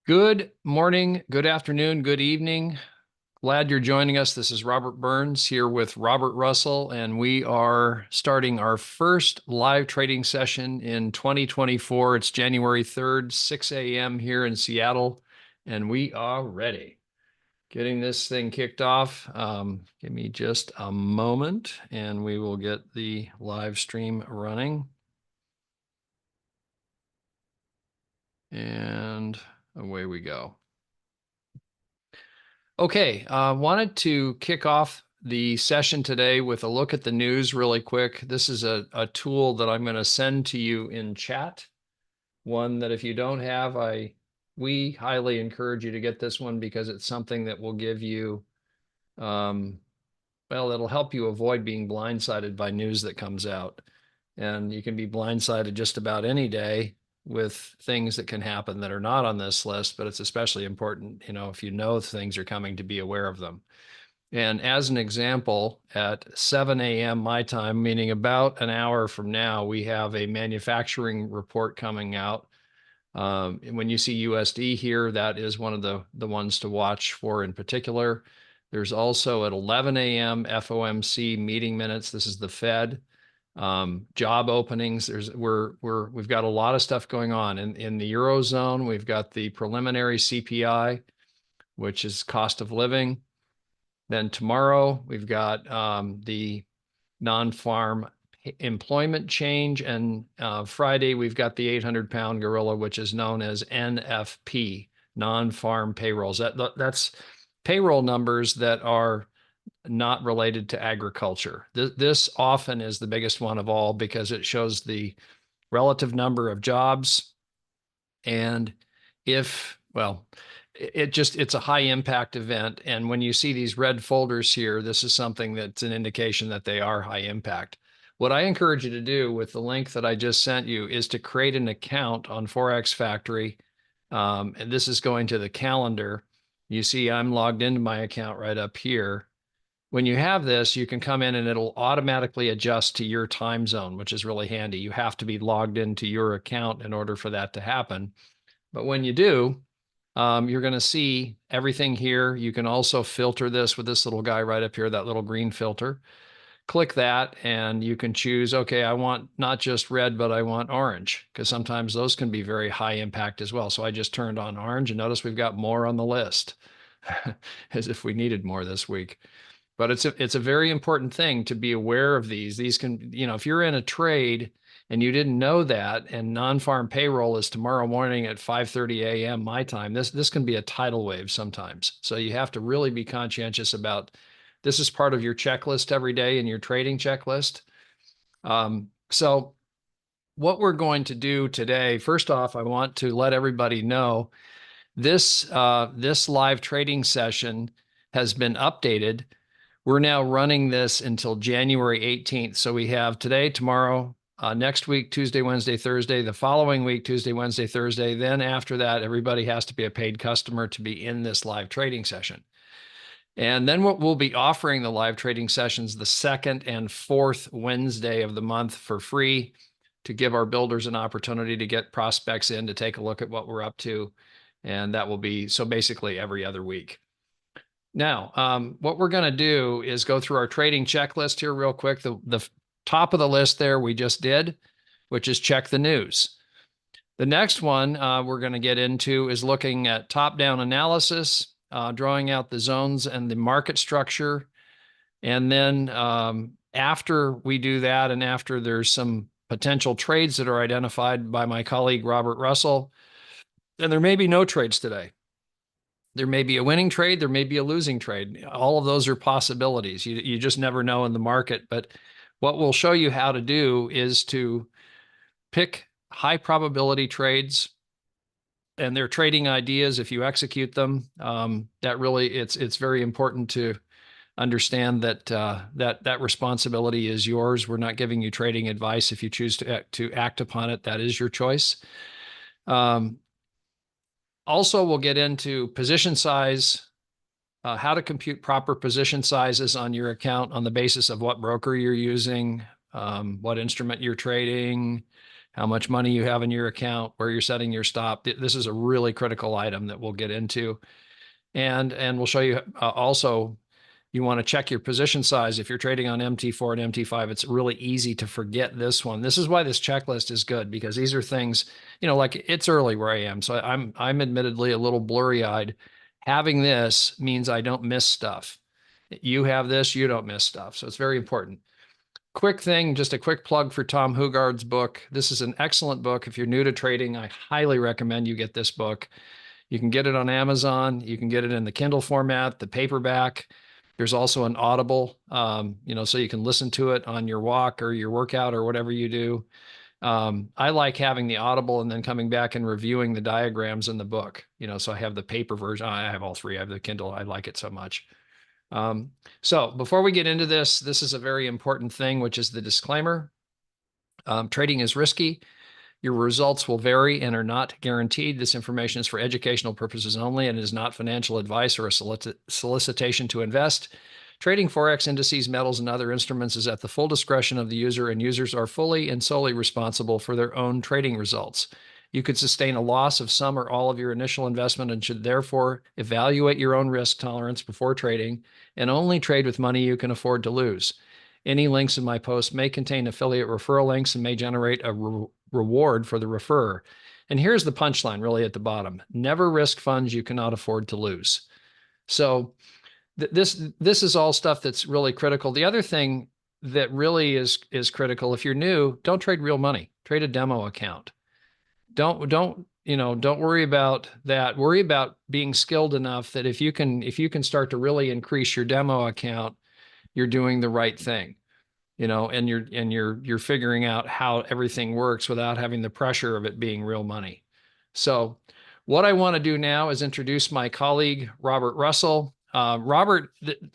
Good morning, good afternoon, good evening. Glad you're joining us. This is Robert Burns here with Robert Russell, and we are starting our first live trading session in 2024. It's January 3rd, 6 a.m. here in Seattle, and we are ready. Getting this thing kicked off. Give me just a moment, and we will get the live stream running. And away we go. Okay, wanted to kick off the session today with a look at the news really quick. This is a tool that I'm going to send to you in chat. One that if you don't have, we highly encourage you to get this one because it's something that will give you, well, it'll help you avoid being blindsided by news that comes out. And you can be blindsided just about any day with things that can happen that are not on this list, but it's especially important, if you know things are coming, to be aware of them. And as an example, at 7 a.m. my time, meaning about an hour from now, we have a manufacturing report coming out. When you see USD here, that is one of the ones to watch for in particular. There's also at 11 a.m. FOMC meeting minutes. This is the Fed. Job openings. We've got a lot of stuff going on in the Eurozone. We've got the preliminary CPI, which is cost of living. Then tomorrow we've got the non-farm employment change, and Friday we've got the 800-pound gorilla, which is known as NFP, non-farm payrolls. That's payroll numbers that are not related to agriculture. This often is the biggest one of all because it shows the relative number of jobs. And it's a high impact event. And when you see these red folders here, this is something that's an indication that they are high impact. What I encourage you to do with the link that I just sent you is to create an account on Forex Factory. And this is going to the calendar. You see I'm logged into my account right up here. When you have this, you can come in and it'll automatically adjust to your time zone, which is really handy. You have to be logged into your account in order for that to happen. But when you do, you're going to see everything here. You can also filter this with this little guy right up here, that little green filter. Click that and you can choose, okay, I want not just red, but I want orange, because sometimes those can be very high impact as well. So I just turned on orange and notice we've got more on the list as if we needed more this week. But it's a very important thing to be aware of these. These can, if you're in a trade and you didn't know that, and non-farm payroll is tomorrow morning at 5:30 a.m. my time, this can be a tidal wave sometimes. So you have to really be conscientious about this. Is part of your checklist every day in your trading checklist. So what we're going to do today, first off, I want to let everybody know this live trading session has been updated. We're now running this until January 18th. So we have today, tomorrow, next week, Tuesday, Wednesday, Thursday, the following week, Tuesday, Wednesday, Thursday. Then after that, everybody has to be a paid customer to be in this live trading session. And then what we'll be offering the live trading sessions the second and fourth Wednesday of the month for free to give our builders an opportunity to get prospects in to take a look at what we're up to. And that will be, so basically every other week. Now, what we're going to do is go through our trading checklist here real quick. The top of the list there we just did, which is check the news. The next one we're going to get into is looking at top-down analysis, drawing out the zones and the market structure. And then after we do that, and after there's some potential trades that are identified by my colleague, Robert Russell, and there may be no trades today. There may be a winning trade. There may be a losing trade. All of those are possibilities. You just never know in the market. But what we'll show you how to do is to pick high probability trades and their trading ideas. If you execute them, that really, it's very important to understand that that responsibility is yours. We're not giving you trading advice. If you choose to act upon it, that is your choice. Also, we'll get into position size, how to compute proper position sizes on your account on the basis of what broker you're using, what instrument you're trading, how much money you have in your account, where you're setting your stop. This is a really critical item that we'll get into. And we'll show you also, you want to check your position size. If you're trading on MT4 and MT5, it's really easy to forget this one. This is why this checklist is good, because these are things, like it's early where I am. So I'm admittedly a little blurry-eyed. Having this means I don't miss stuff. You have this, you don't miss stuff. So it's very important. Quick thing, just a quick plug for Tom Hugard's book. This is an excellent book. If you're new to trading, I highly recommend you get this book. You can get it on Amazon. You can get it in the Kindle format, the paperback. There's also an Audible, so you can listen to it on your walk or your workout or whatever you do. I like having the Audible and then coming back and reviewing the diagrams in the book, so I have the paper version. I have all three. I have the Kindle. I like it so much. So before we get into this is a very important thing, which is the disclaimer. Trading is risky. Your results will vary and are not guaranteed. This information is for educational purposes only and is not financial advice or a solicitation to invest. Trading Forex indices, metals, and other instruments is at the full discretion of the user, and users are fully and solely responsible for their own trading results. You could sustain a loss of some or all of your initial investment and should therefore evaluate your own risk tolerance before trading and only trade with money you can afford to lose. Any links in my post may contain affiliate referral links and may generate a reward for the referrer. And here's the punchline really at the bottom. Never risk funds you cannot afford to lose. So this is all stuff that's really critical. The other thing that really is critical, if you're new, don't trade real money. Trade a demo account. Don't worry about that. Worry about being skilled enough that if you can start to really increase your demo account, you're doing the right thing. And you're figuring out how everything works without having the pressure of it being real money. So what I want to do now is introduce my colleague, Robert Russell. Robert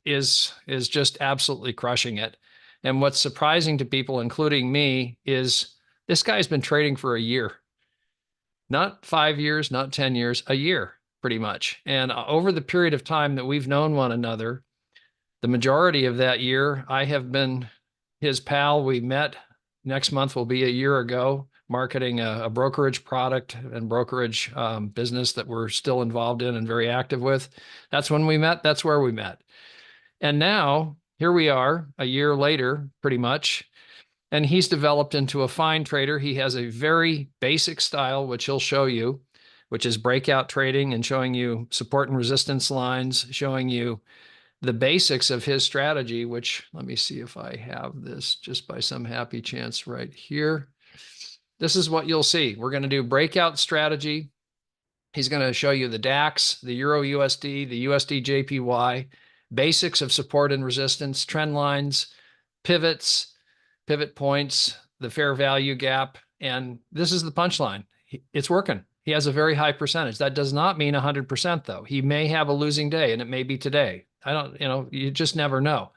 is just absolutely crushing it. And what's surprising to people, including me, is this guy's been trading for a year. Not 5 years, not 10 years, a year, pretty much. And over the period of time that we've known one another, the majority of that year, I have been his pal. We met next month will be a year ago, marketing a brokerage product and brokerage business that we're still involved in and very active with. That's when we met. That's where we met. And now here we are a year later, pretty much. And he's developed into a fine trader. He has a very basic style, which he'll show you, which is breakout trading and showing you support and resistance lines, showing you the basics of his strategy, which let me see if I have this just by some happy chance right here. This is what you'll see. We're going to do breakout strategy. He's going to show you the DAX, the Euro USD, the USD JPY, basics of support and resistance, trend lines, pivots, pivot points, the fair value gap. And this is the punchline. It's working. He has a very high percentage. That does not mean 100% though. He may have a losing day and it may be today. You just never know.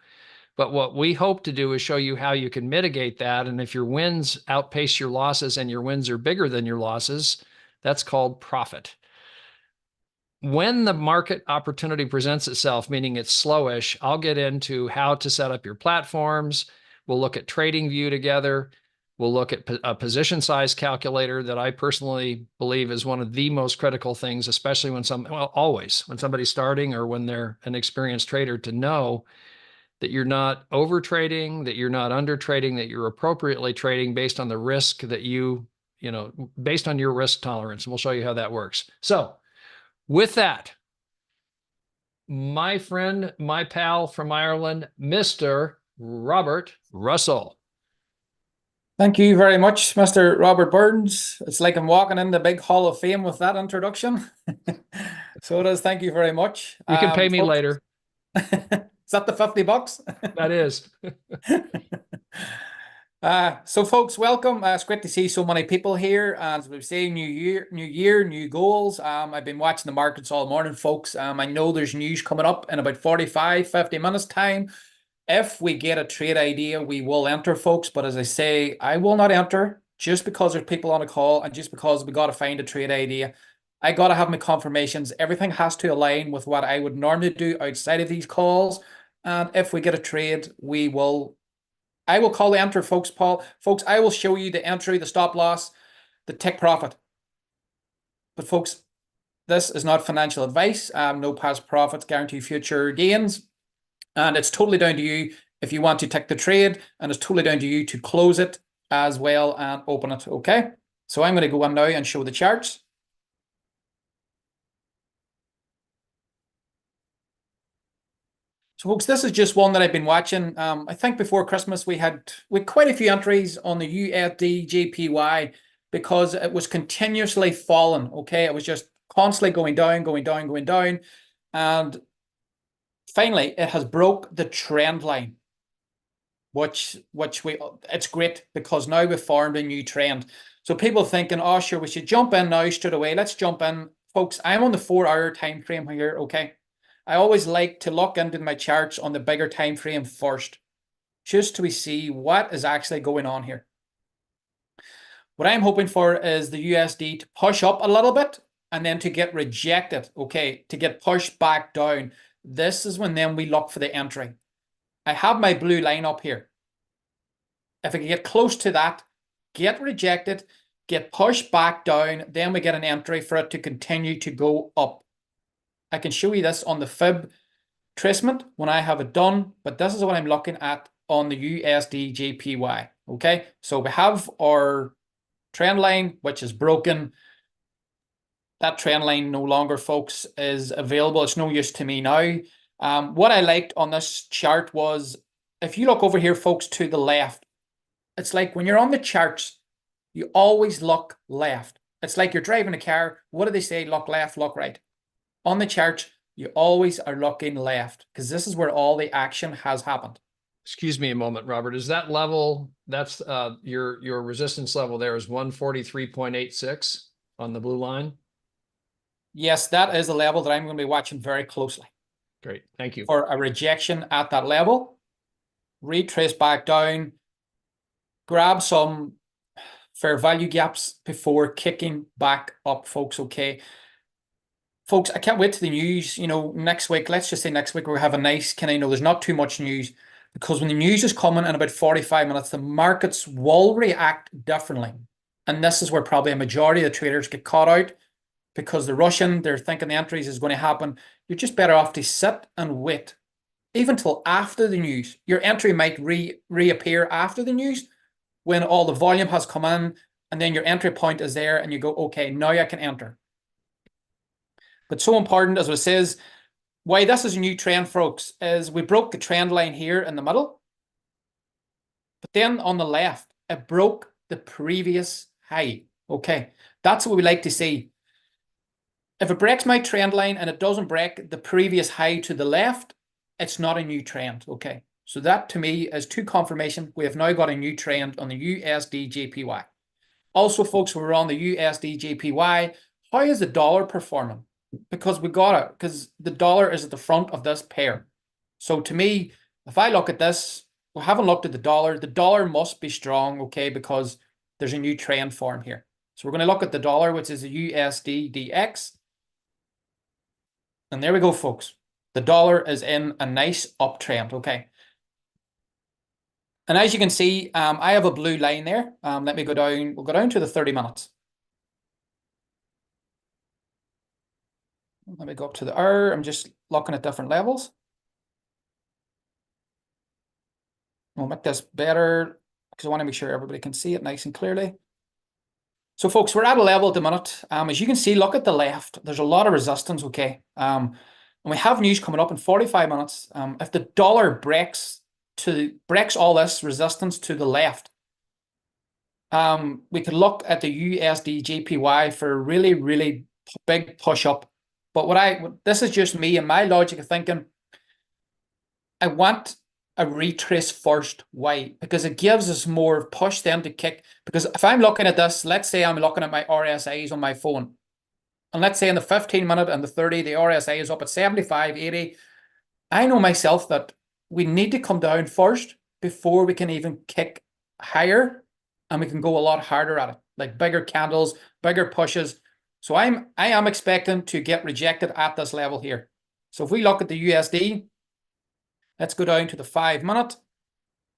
But what we hope to do is show you how you can mitigate that. And if your wins outpace your losses and your wins are bigger than your losses, that's called profit. When the market opportunity presents itself, meaning it's slowish, I'll get into how to set up your platforms. We'll look at TradingView together. We'll look at a position size calculator that I personally believe is one of the most critical things, especially always when somebody's starting or when they're an experienced trader, to know that you're not over trading, that you're not under trading, that you're appropriately trading based on the risk that based on your risk tolerance. And we'll show you how that works. So with that, my friend, my pal from Ireland, Mr. Robert Russell. Thank you very much, Mr. Robert Burns. It's like I'm walking in the big Hall of Fame with that introduction. So it is. Thank you very much. You can pay me later. Is that the $50? That is. So folks, welcome. It's great to see so many people here. As we say, new year, new goals. I've been watching the markets all morning, folks. I know there's news coming up in about 45, 50 minutes time. If we get a trade idea, we will enter, folks. But as I say, I will not enter just because there's people on a call and just because we got to find a trade idea. I got to have my confirmations. Everything has to align with what I would normally do outside of these calls. And if we get a trade, we will I will call the enter, folks, Paul. Folks, I will show you the entry, the stop loss, the tick profit. But folks, this is not financial advice. No past profits guarantee future gains. And it's totally down to you if you want to take the trade, and it's totally down to you to close it as well and open it, okay? So I'm going to go on now and show the charts. So folks, this is just one that I've been watching. I think before Christmas we had quite a few entries on the USD JPY because it was continuously falling, okay? It was just constantly going down, going down, going down. And finally, it has broke the trend line, which it's great because now we've formed a new trend. So people thinking, oh, sure, we should jump in now straight away. Let's jump in. Folks, I'm on the 4-hour time frame here, okay? I always like to look into my charts on the bigger time frame first, just to see what is actually going on here. What I'm hoping for is the USD to push up a little bit and then to get rejected, okay, to get pushed back down. This is when then we look for the entry. I have my blue line up here. If I can get close to that, get rejected, get pushed back down, then we get an entry for it to continue to go up. I can show you this on the fib tracement when I have it done, but this is what I'm looking at on the USD JPY, okay? So we have our trend line, which is broken. That trend line no longer, folks, is available. It's no use to me now. What I liked on this chart was, if you look over here, folks, to the left, it's like when you're on the charts, you always look left. It's like you're driving a car. What do they say? Look left, look right. On the charts, you always are looking left because this is where all the action has happened. Excuse me a moment, Robert. Is that level, that's your resistance level there is 143.86 on the blue line? Yes, that is a level that I'm going to be watching very closely. Great, thank you. For a rejection at that level, retrace back down, grab some fair value gaps before kicking back up, folks, okay? Folks, I can't wait to the news, next week. Let's just say next week we'll have a nice there's not too much news, because when the news is coming in about 45 minutes, the markets will react differently. And this is where probably a majority of the traders get caught out because they're thinking the entries is going to happen. You're just better off to sit and wait, even till after the news. Your entry might reappear after the news when all the volume has come in, and then your entry point is there and you go, okay, now I can enter. But so important, as it says, why this is a new trend, folks, is we broke the trend line here in the middle. But then on the left, it broke the previous high. Okay, that's what we like to see. If it breaks my trend line and it doesn't break the previous high to the left, it's not a new trend. Okay, so that to me is two confirmation. We have now got a new trend on the USD JPY. Also, folks, we're on the USD JPY. How is the dollar performing? Because because the dollar is at the front of this pair. So to me, if I look at this, we haven't looked at the dollar must be strong, okay, because there's a new trend form here. So we're going to look at the dollar, which is the USD DX. And there we go, folks. The dollar is in a nice uptrend, okay. And as you can see, I have a blue line there. Let me go down. We'll go down to the 30 minutes. Let me go up to the hour. I'm just looking at different levels. We'll make this better because I want to make sure everybody can see it nice and clearly. So folks, we're at a level at the minute. As you can see, look at the left. There's a lot of resistance, okay? And we have news coming up in 45 minutes. If the dollar breaks all this resistance to the left, we could look at the USD JPY for a really, really big push up. But this is just me and my logic of thinking. I want a retrace first. Why? Because it gives us more push then to kick. Because if I'm looking at this, let's say I'm looking at my RSIs on my phone, and let's say in the 15 minute and the 30, the RSI is up at 75, 80. I know myself that we need to come down first before we can even kick higher, and we can go a lot harder at it, like bigger candles, bigger pushes. So I am expecting to get rejected at this level here. So if we look at the USD, let's go down to the 5 minute.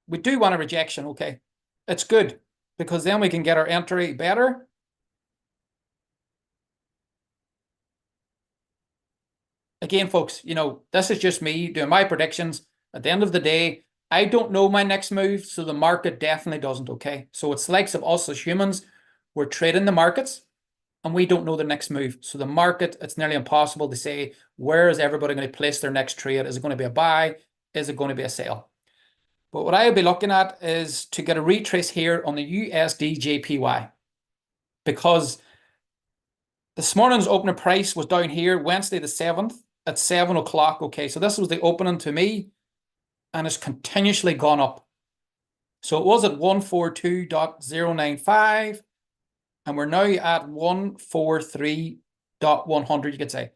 we do want a rejection, okay? It's good because then we can get our entry better. Again, folks, you know, this is just me doing my predictions. At the end of the day, I don't know my next move, so the market definitely doesn't, okay? So it's likes of us as humans, we're trading the markets and we don't know the next move. So the market, it's nearly impossible to say, where is everybody going to place their next trade? Is it going to be a buy? Is it going to be a sell? But what I'll be looking at is to get a retrace here on the USD JPY, because this morning's opening price was down here Wednesday the 7th at 7 o'clock. Okay, so this was the opening to me and it's continuously gone up. So it was at 142.095 and we're now at 143.100, you could say.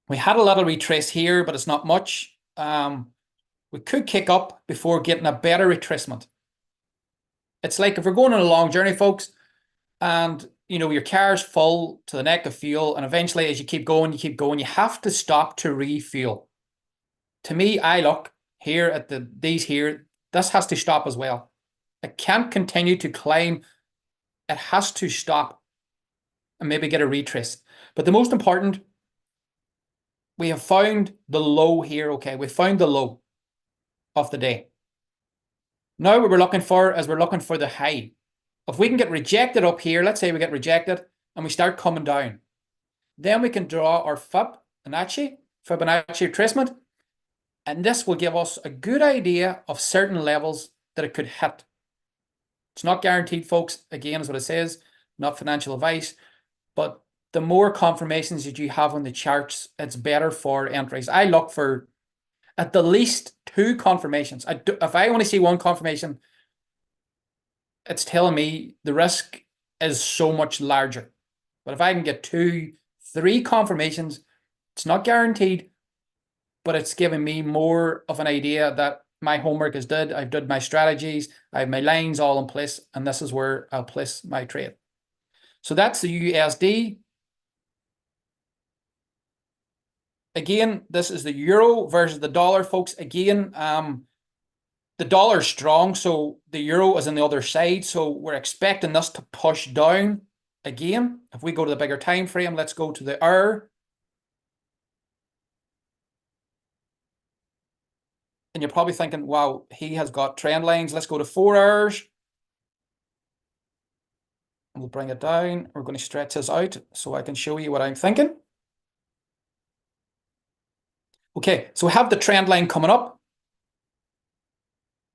We had a little retrace here, but it's not much. We could kick up before getting a better retracement. It's like if we're going on a long journey, folks, and you know your car's full to the neck of fuel, and eventually as you keep going, you have to stop to refuel. To me, I look here at these here, this has to stop as well. It can't continue to climb. It has to stop and maybe get a retrace. But the most important, we have found the low here, okay? We found the low of the day. Now what we're looking for is we're looking for the high. If we can get rejected up here, let's say we get rejected and we start coming down, then we can draw our Fibonacci retracement, and this will give us a good idea of certain levels that it could hit. It's not guaranteed, folks. Again, is what it says, not financial advice, but the more confirmations that you have on the charts, it's better for entries. I look for at the least 2 confirmations. If I only see 1 confirmation, it's telling me the risk is so much larger. But if I can get 2, 3 confirmations, it's not guaranteed, but it's giving me more of an idea that my homework is done. I've done my strategies. I have my lines all in place, and this is where I'll place my trade. So that's the USD. Again, this is the euro versus the dollar, folks. Again, the dollar is strong, so the euro is on the other side. So we're expecting this to push down again. If we go to the bigger time frame, let's go to the hour. And you're probably thinking, wow, he has got trend lines. Let's go to 4 hours. We'll bring it down. We're going to stretch this out so I can show you what I'm thinking. Okay, so we have the trend line coming up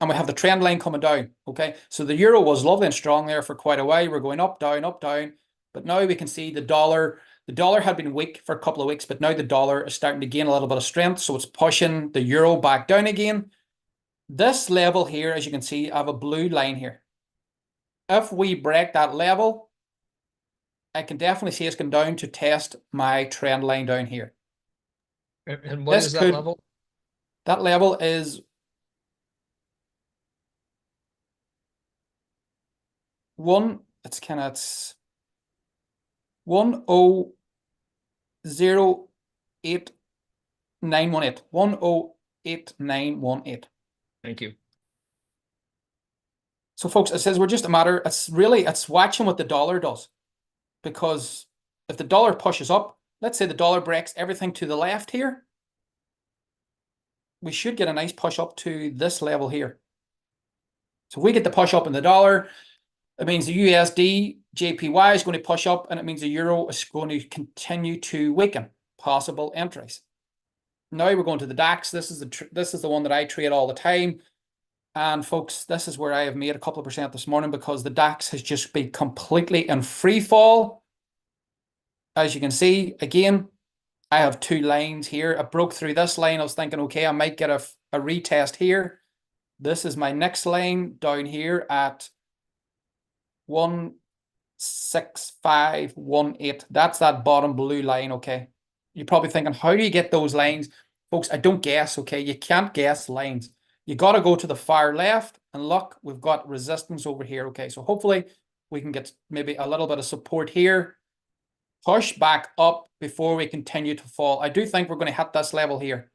and we have the trend line coming down. Okay, so the euro was lovely and strong there for quite a while. We're going up, down, but now we can see the dollar. The dollar had been weak for a couple of weeks, but now the dollar is starting to gain a little bit of strength, so it's pushing the euro back down again. This level here, as you can see, I have a blue line here. If we break that level, I can definitely see it's going down to test my trend line down here. And what is that level? That level is 108918. 108918. Thank you. So folks, it says we're just a matter, it's watching what the dollar does. Because if the dollar pushes up, let's say the dollar breaks everything to the left here, we should get a nice push up to this level here. So if we get the push up in the dollar, it means the USD JPY is going to push up, and it means the euro is going to continue to weaken. Possible entries. Now we're going to the DAX. This is the one that I trade all the time. And folks, this is where I have made a couple of percent this morning because the DAX has just been completely in free fall. As you can see, again, I have 2 lines here. I broke through this line. I was thinking, okay, I might get a retest here. This is my next line down here at 16518. That's that bottom blue line, okay? You're probably thinking, how do you get those lines? Folks, I don't guess, okay? You can't guess lines. You got to go to the far left and look, we've got resistance over here, okay? So hopefully we can get maybe a little bit of support here. Push back up before we continue to fall. I do think we're going to hit this level here.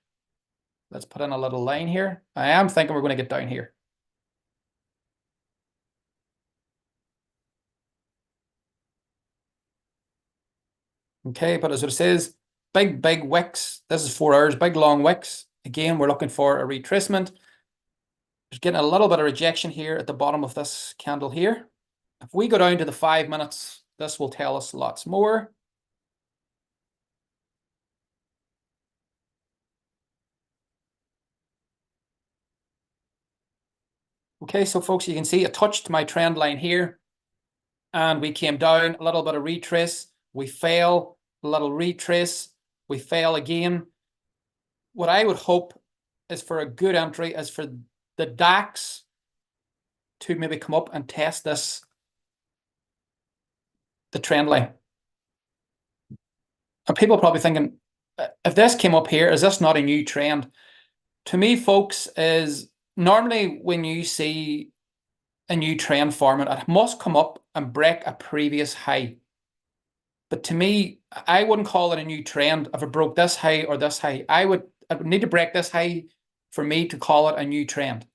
Let's put in a little line here. I am thinking we're going to get down here. Okay, but as it says, big wicks. This is 4 hours, big long wicks. Again, we're looking for a retracement. There's getting a little bit of rejection here at the bottom of this candle here. If we go down to the 5 minutes, this will tell us lots more. Okay, so folks, you can see it touched my trend line here, and we came down, a little bit of retrace, we fail, a little retrace, we fail again. What I would hope is for a good entry is for the DAX to maybe come up and test this, the trend line. And people are probably thinking, if this came up here, is this not a new trend? To me, folks, is normally when you see a new trend forming, it must come up and break a previous high. But to me, I wouldn't call it a new trend if it broke this high or this high. I would need to break this high for me to call it a new trend.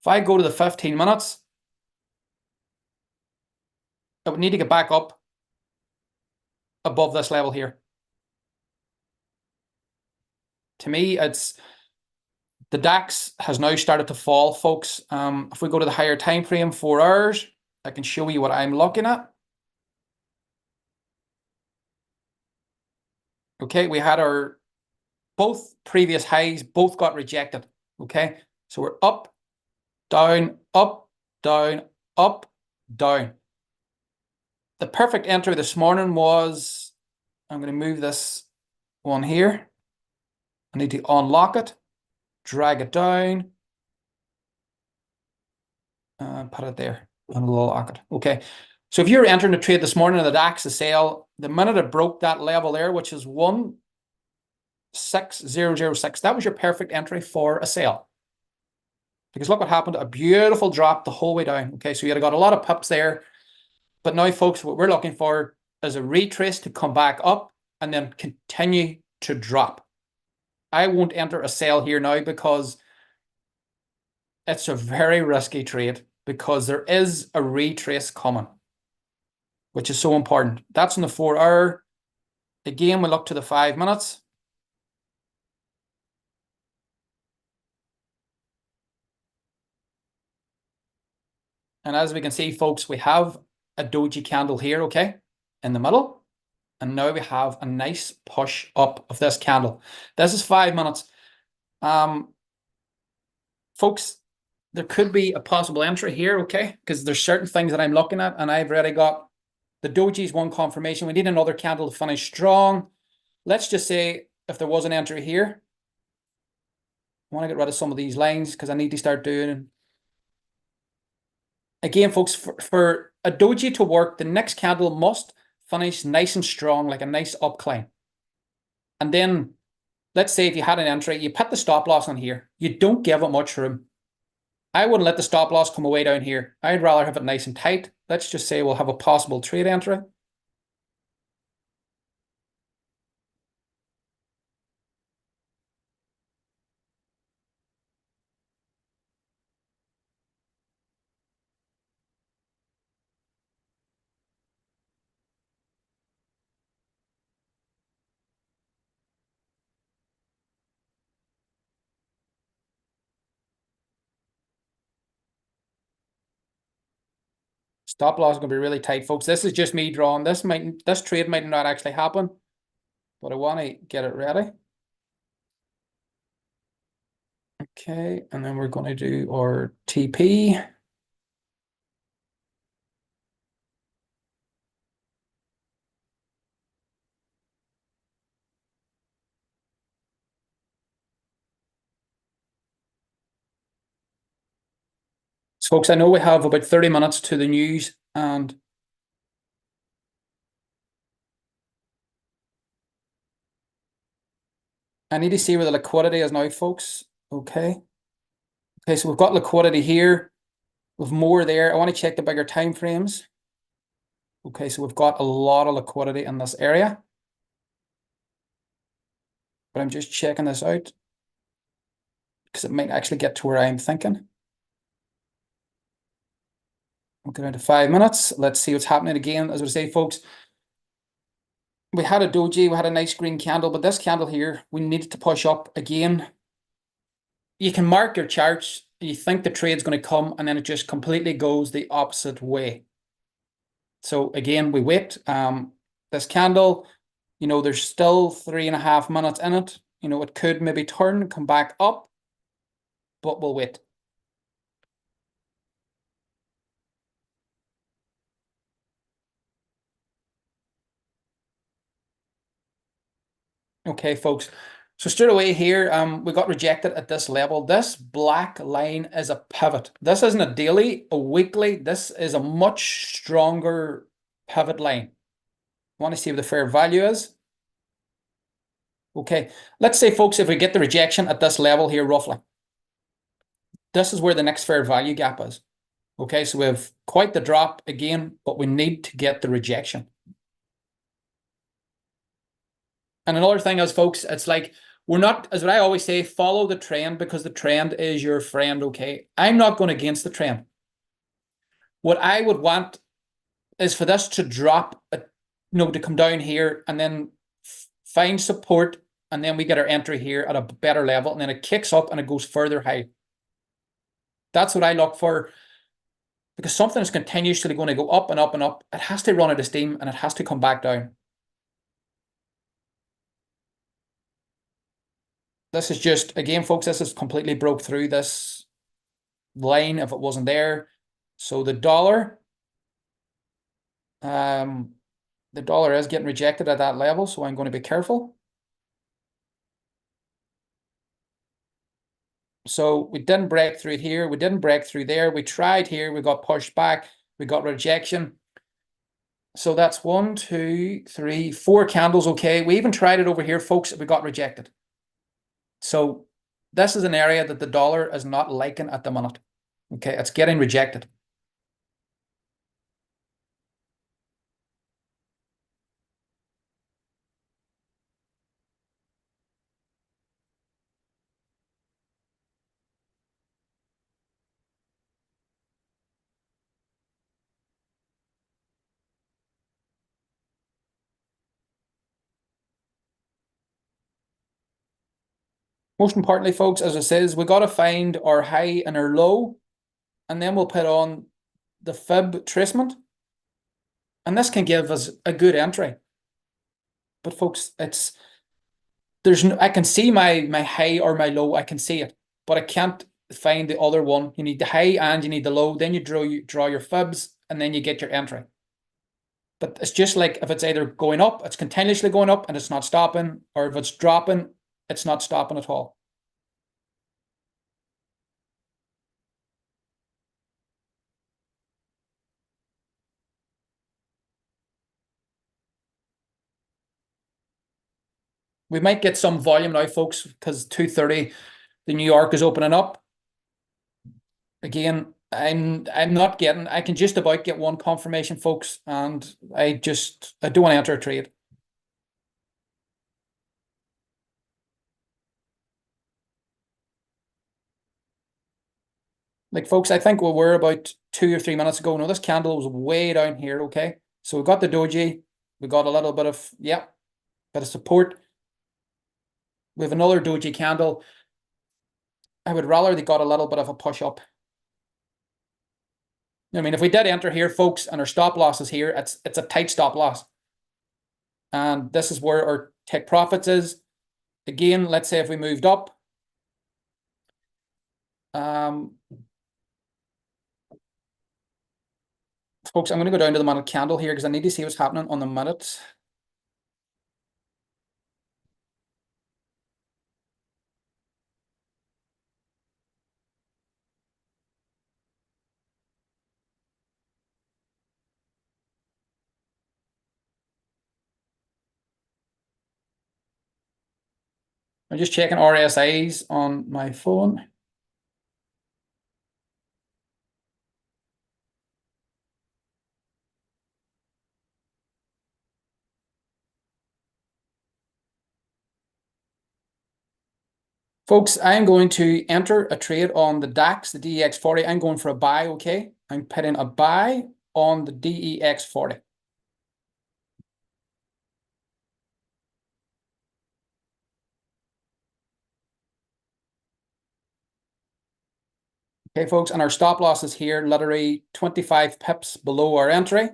If I go to the 15 minutes, it would need to get back up above this level here. To me, it's the DAX has now started to fall, folks. If we go to the higher time frame, 4 hours, I can show you what I'm looking at. Okay, we had our both previous highs, both got rejected. Okay, so we're up, down, up, down, up, down. The perfect entry this morning was, I'm going to move this one here. I need to unlock it, drag it down, and put it there, and unlock it. Okay, so if you're entering a trade this morning in the DAX to sell, the minute it broke that level there, which is 16006, that was your perfect entry for a sale. Because look what happened, a beautiful drop the whole way down. Okay, so you got a lot of pips there. But now, folks, what we're looking for is a retrace to come back up and then continue to drop. I won't enter a sell here now because it's a very risky trade because there is a retrace coming, which is so important. That's in the 4 hour. Again, we look to the 5 minutes. And as we can see, folks, we have a doji candle here, okay, in the middle. And now we have a nice push up of this candle. This is 5 minutes. Folks, there could be a possible entry here, okay, because there's certain things that I'm looking at, and I've already got the doji's one confirmation. We need another candle to finish strong. Let's just say if there was an entry here, I want to get rid of some of these lines because I need to start doing. Again, folks, for a doji to work, the next candle must finish nice and strong, like a nice upcline. And then, let's say if you had an entry, you put the stop loss on here. You don't give it much room. I wouldn't let the stop loss come away down here. I'd rather have it nice and tight. Let's just say we'll have a possible trade entry. Stop loss is going to be really tight, folks. This is just me drawing. This trade might not actually happen, but I want to get it ready. Okay, and then we're going to do our TP. So, folks, I know we have about 30 minutes to the news, and I need to see where the liquidity is now, folks. Okay. Okay, so we've got liquidity here. We've more there. I want to check the bigger time frames. Okay, so we've got a lot of liquidity in this area. But I'm just checking this out because it might actually get to where I'm thinking. We'll go down to 5 minutes. Let's see what's happening again. As I say, folks, we had a doji, we had a nice green candle, but this candle here, we needed to push up again. You can mark your charts, you think the trade's going to come, and then it just completely goes the opposite way. So again, we wait. This candle, there's still 3.5 minutes in it. It could maybe turn, come back up, but we'll wait. Okay, folks. So straight away here, we got rejected at this level. This black line is a pivot. This isn't a daily, a weekly. This is a much stronger pivot line. Want to see what the fair value is? Okay, let's say, folks, if we get the rejection at this level here, roughly, this is where the next fair value gap is. Okay, so we have quite the drop again, but we need to get the rejection. And another thing is, folks, it's like, we're not, as what I always say, follow the trend because the trend is your friend, okay? I'm not going against the trend. What I would want is for this to drop, to come down here and then find support, and then we get our entry here at a better level, and then it kicks up and it goes further high. That's what I look for, because something is continuously going to go up and up and up. It has to run out of steam and it has to come back down. This is just, again, folks, this is completely broke through this line if it wasn't there. So the dollar is getting rejected at that level, so I'm going to be careful. So we didn't break through here. We didn't break through there. We tried here. We got pushed back. We got rejection. So that's 1, 2, 3, 4 candles. Okay. We even tried it over here, folks. We got rejected. So this is an area that the dollar is not liking at the minute. Okay. It's getting rejected. Most importantly, folks, as it says, we got to find our high and our low, and then we'll put on the fib tracement. And this can give us a good entry. But folks, I can see my high or my low, I can see it, but I can't find the other one. You need the high and you need the low, then you draw your fibs, and then you get your entry. But it's just like if it's either going up, it's continuously going up and it's not stopping, or if it's dropping, it's not stopping at all. We might get some volume now, folks, because 2:30, the New York is opening up. Again, I'm not getting, I can just about get one confirmation, folks, and I don't want to enter a trade. Like, folks, I think we were about 2 or 3 minutes ago. No, this candle was way down here, okay? So we got the doji, we got a little bit of, bit of support. We have another doji candle. I would rather they got a little bit of a push up. I mean, if we did enter here, folks, and our stop loss is here, it's a tight stop loss. And this is where our take profits is. Again, let's say if we moved up, folks, I'm going to go down to the minute candle here because I need to see what's happening on the minute. I'm just checking RSIs on my phone. Folks, I'm going to enter a trade on the DAX, the DEX40. I'm going for a buy, okay? I'm putting a buy on the DEX40. Okay, folks, and our stop loss is here, literally 25 pips below our entry.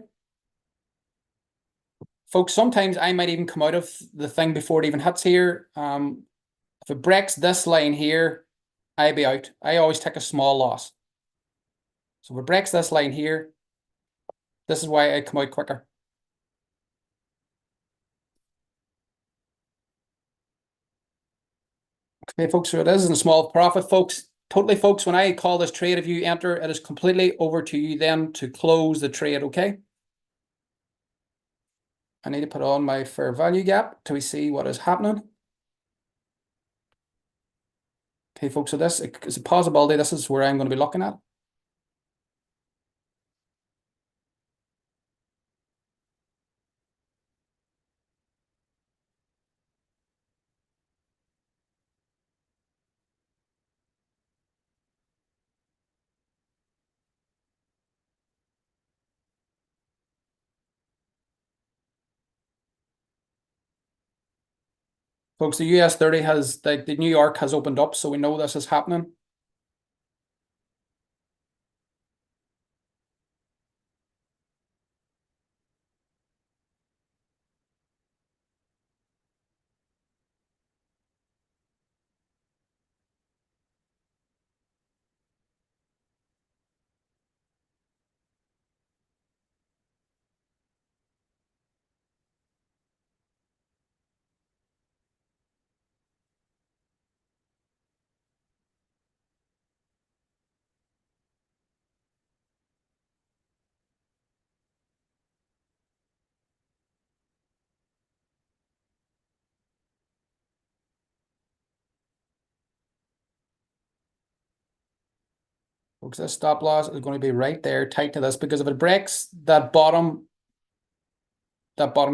Folks, sometimes I might even come out of the thing before it even hits here. If it breaks this line here, I'll be out. I always take a small loss. So if it breaks this line here, this is why I come out quicker. Okay, folks, so it is in a small profit, folks. Totally, folks, when I call this trade, if you enter, it is completely over to you then to close the trade, okay? I need to put on my fair value gap till we see what is happening. Okay, folks, so this is a possibility. This is where I'm going to be looking at. Folks, the US 30 has, the New York has opened up, so we know this is happening. Folks, this stop loss is going to be right there, tight to this, because if it breaks that bottom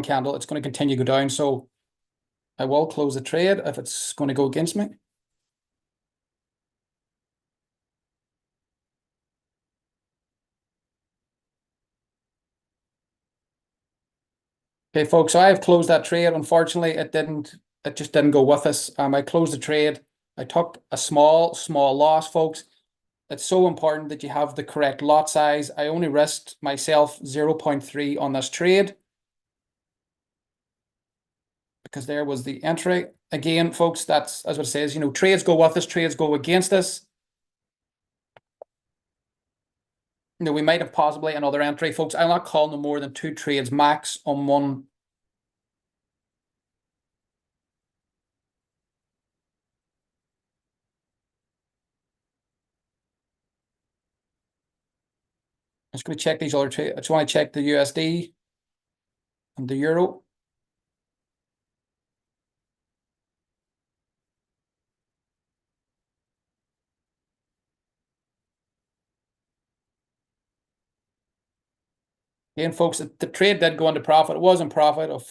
candle, it's going to continue to go down. So I will close the trade if it's going to go against me. Okay, folks, so I have closed that trade. Unfortunately, it just didn't go with us. I closed the trade. I took a small loss, folks. It's so important that you have the correct lot size. I only risked myself 0.3 on this trade because there was the entry. Again, folks, that's as what it says, trades go with us, trades go against us. We might have possibly another entry, folks. I'll not call no more than 2 trades max on one. I'm just going to check these other trades. I just want to check the USD and the euro. Again, folks, the trade did go into profit. It wasn't profit of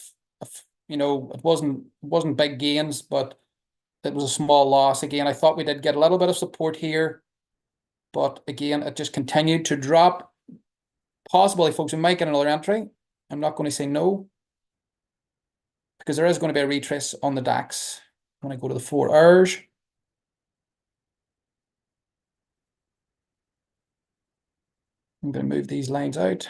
it wasn't big gains, but it was a small loss. Again, I thought we did get a little bit of support here, but again, it just continued to drop. Possibly, folks, we might get another entry. I'm not going to say no, because there is going to be a retrace on the DAX when I go to the 4 hours. I'm going to move these lines out.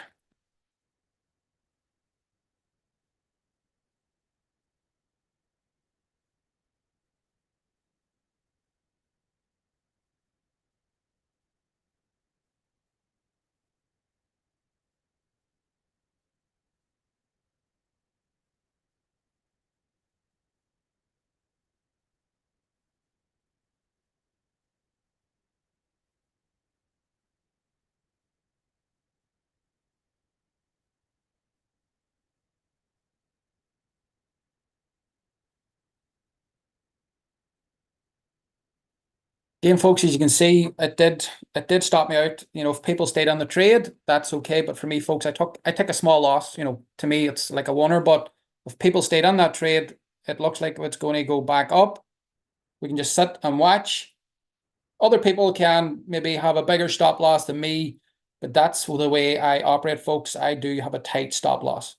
Again, folks, as you can see, it did stop me out. If people stayed on the trade, that's okay. But for me, folks, I took a small loss. To me, it's like a winner. But if people stayed on that trade, it looks like it's going to go back up. We can just sit and watch. Other people can maybe have a bigger stop loss than me, but that's the way I operate, folks. I do have a tight stop loss.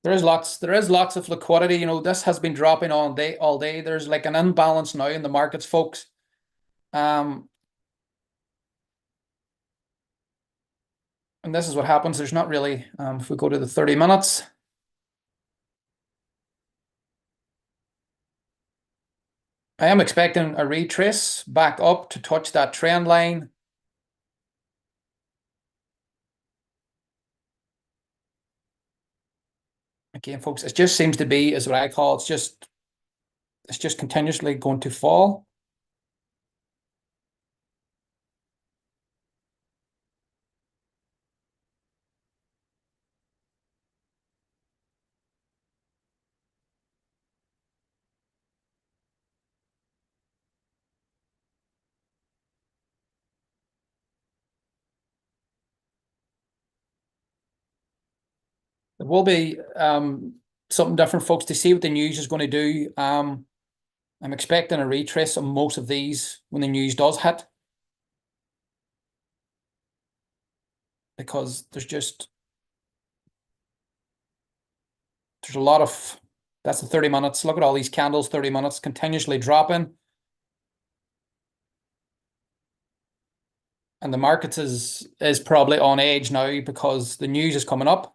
There is lots of liquidity. You know, this has been dropping all day. There's like an imbalance now in the markets, folks. And this is what happens. There's not really, if we go to the 30 minutes, I am expecting a retrace back up to touch that trend line. Again, folks, it just seems to be, is what I call, it's just continuously going to fall. It will be something different, folks, to see what the news is going to do. I'm expecting a retrace on most of these when the news does hit, because there's a lot of, that's the 30 minutes. Look at all these candles, 30 minutes continuously dropping. And the markets is probably on edge now because the news is coming up.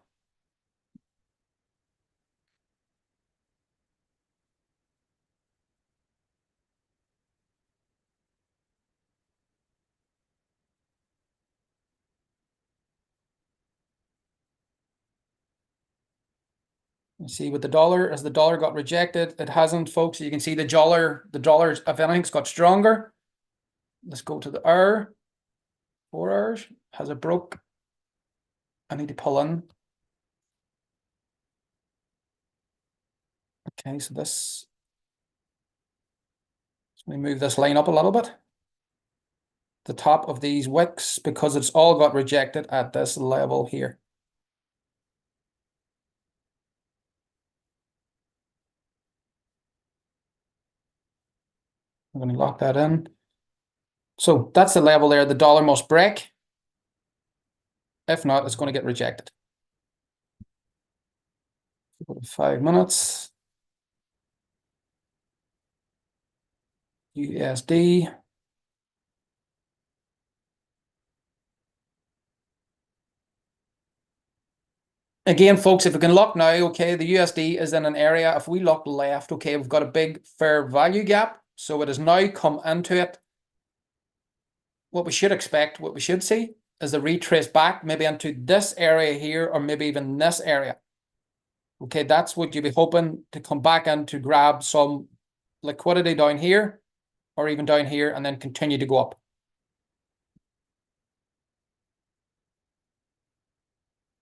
You see with the dollar, as the dollar got rejected, it hasn't, folks. You can see the dollar, if anything's got stronger. Let's go to the hour, 4 hours. Has it broke? I need to pull in. Okay, so this, let me move this line up a little bit. The top of these wicks, because it's all got rejected at this level here. I'm going to lock that in. So that's the level there. The dollar must break. If not, it's going to get rejected. Go to 5 minutes. USD. Again, folks, if we can look now, okay, the USD is in an area. If we look left, okay, we've got a big fair value gap. So it has now come into it. What we should expect, what we should see, is a retrace back, maybe into this area here, or maybe even this area. Okay, that's what you'd be hoping to come back in to grab some liquidity down here, or even down here, and then continue to go up.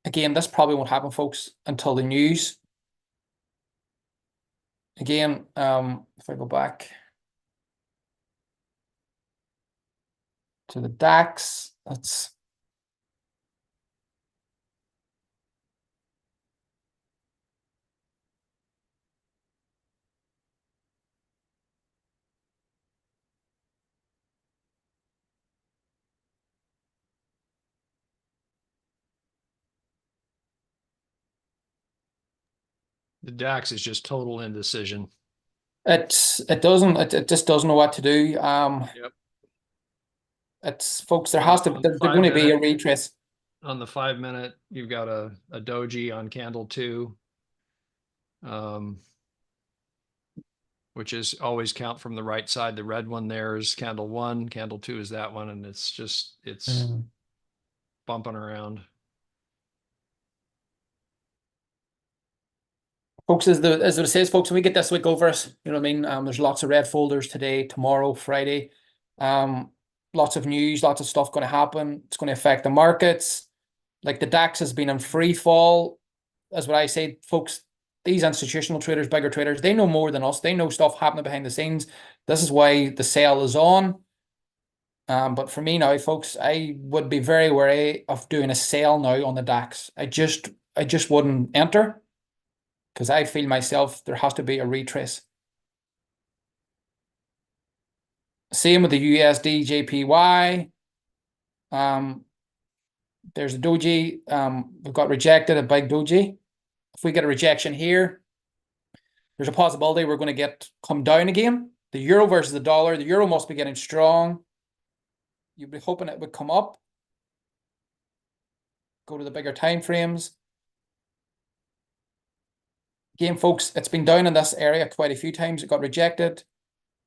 Again, this probably won't happen, folks, until the news. Again, if I go back to the DAX, that's The DAX is just total indecision. it just doesn't know what to do. Yep. It's, folks, there's going to be a retrace. On the 5 minute, you've got a doji on candle 2, which is always count from the right side. The red one there is candle 1, candle 2 is that one, and it's bumping around. Folks, as it says, folks, when we get this week over us, you know what I mean? There's lots of red folders today, tomorrow, Friday. Lots of news, lots of stuff going to happen. It's going to affect the markets. Like the DAX has been in free fall. That's what I say, folks. These institutional traders, bigger traders, they know more than us. They know stuff happening behind the scenes. This is why the sale is on. But for me now, folks, I would be very wary of doing a sale now on the DAX. I just wouldn't enter, because I feel myself there has to be a retrace. Same with the USD JPY. There's a doji. We've got rejected, a big doji. if we get a rejection here, there's a possibility we're going to come down again. The euro versus the dollar. The euro must be getting strong. You'd be hoping it would come up. Go to the bigger time frames. Again, folks, it's been down in this area quite a few times. It got rejected,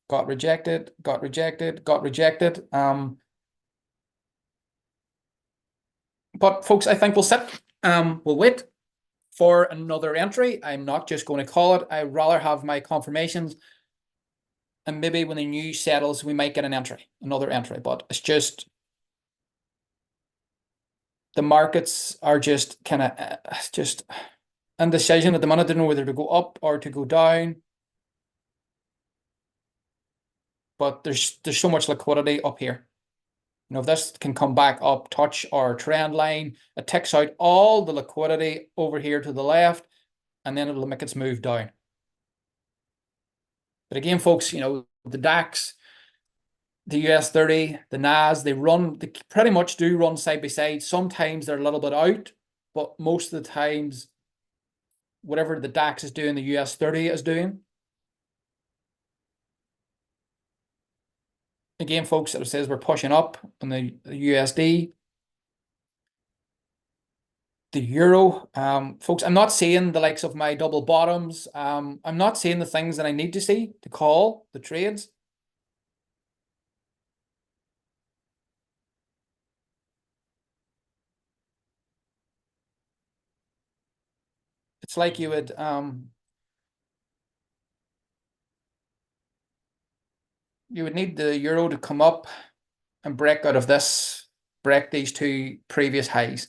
got rejected, got rejected, got rejected. But folks, I think we'll sit. We'll wait for another entry. I'm not just going to call it. I'd rather have my confirmations. And maybe when the news settles, we might get another entry. But it's just the markets are just kind of just indecision at the minute. They don't know whether to go up or to go down. But there's so much liquidity up here. You know, if this can come back up, touch our trend line, it takes out all the liquidity over here to the left, and then it'll make its move down. But again, folks, you know, the DAX, the US 30, the NAS, they pretty much do run side by side. Sometimes they're a little bit out, but most of the times, whatever the DAX is doing, the US 30 is doing. Again, folks, it says we're pushing up on the USD. The euro, folks, I'm not seeing the likes of my double bottoms. I'm not seeing the things that I need to see to call the trades. It's like you would need the euro to come up and break out of this, break these two previous highs.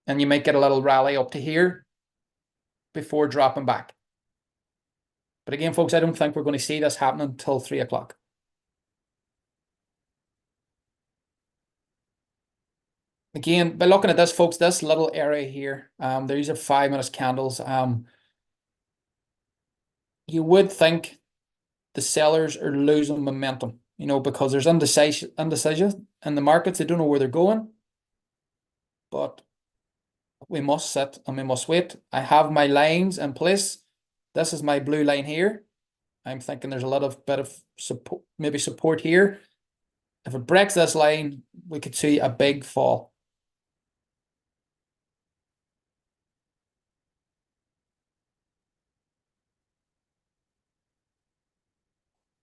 And you might get a little rally up to here before dropping back. But again, folks, I don't think we're going to see this happening until 3 o'clock. Again, by looking at this, folks, this little area here, these are 5 minute candles. You would think the sellers are losing momentum, you know, because there's indecision in the markets. They don't know where they're going. But we must sit and we must wait. I have my lines in place. This is my blue line here. I'm thinking there's a bit of support, maybe support here. If it breaks this line, we could see a big fall.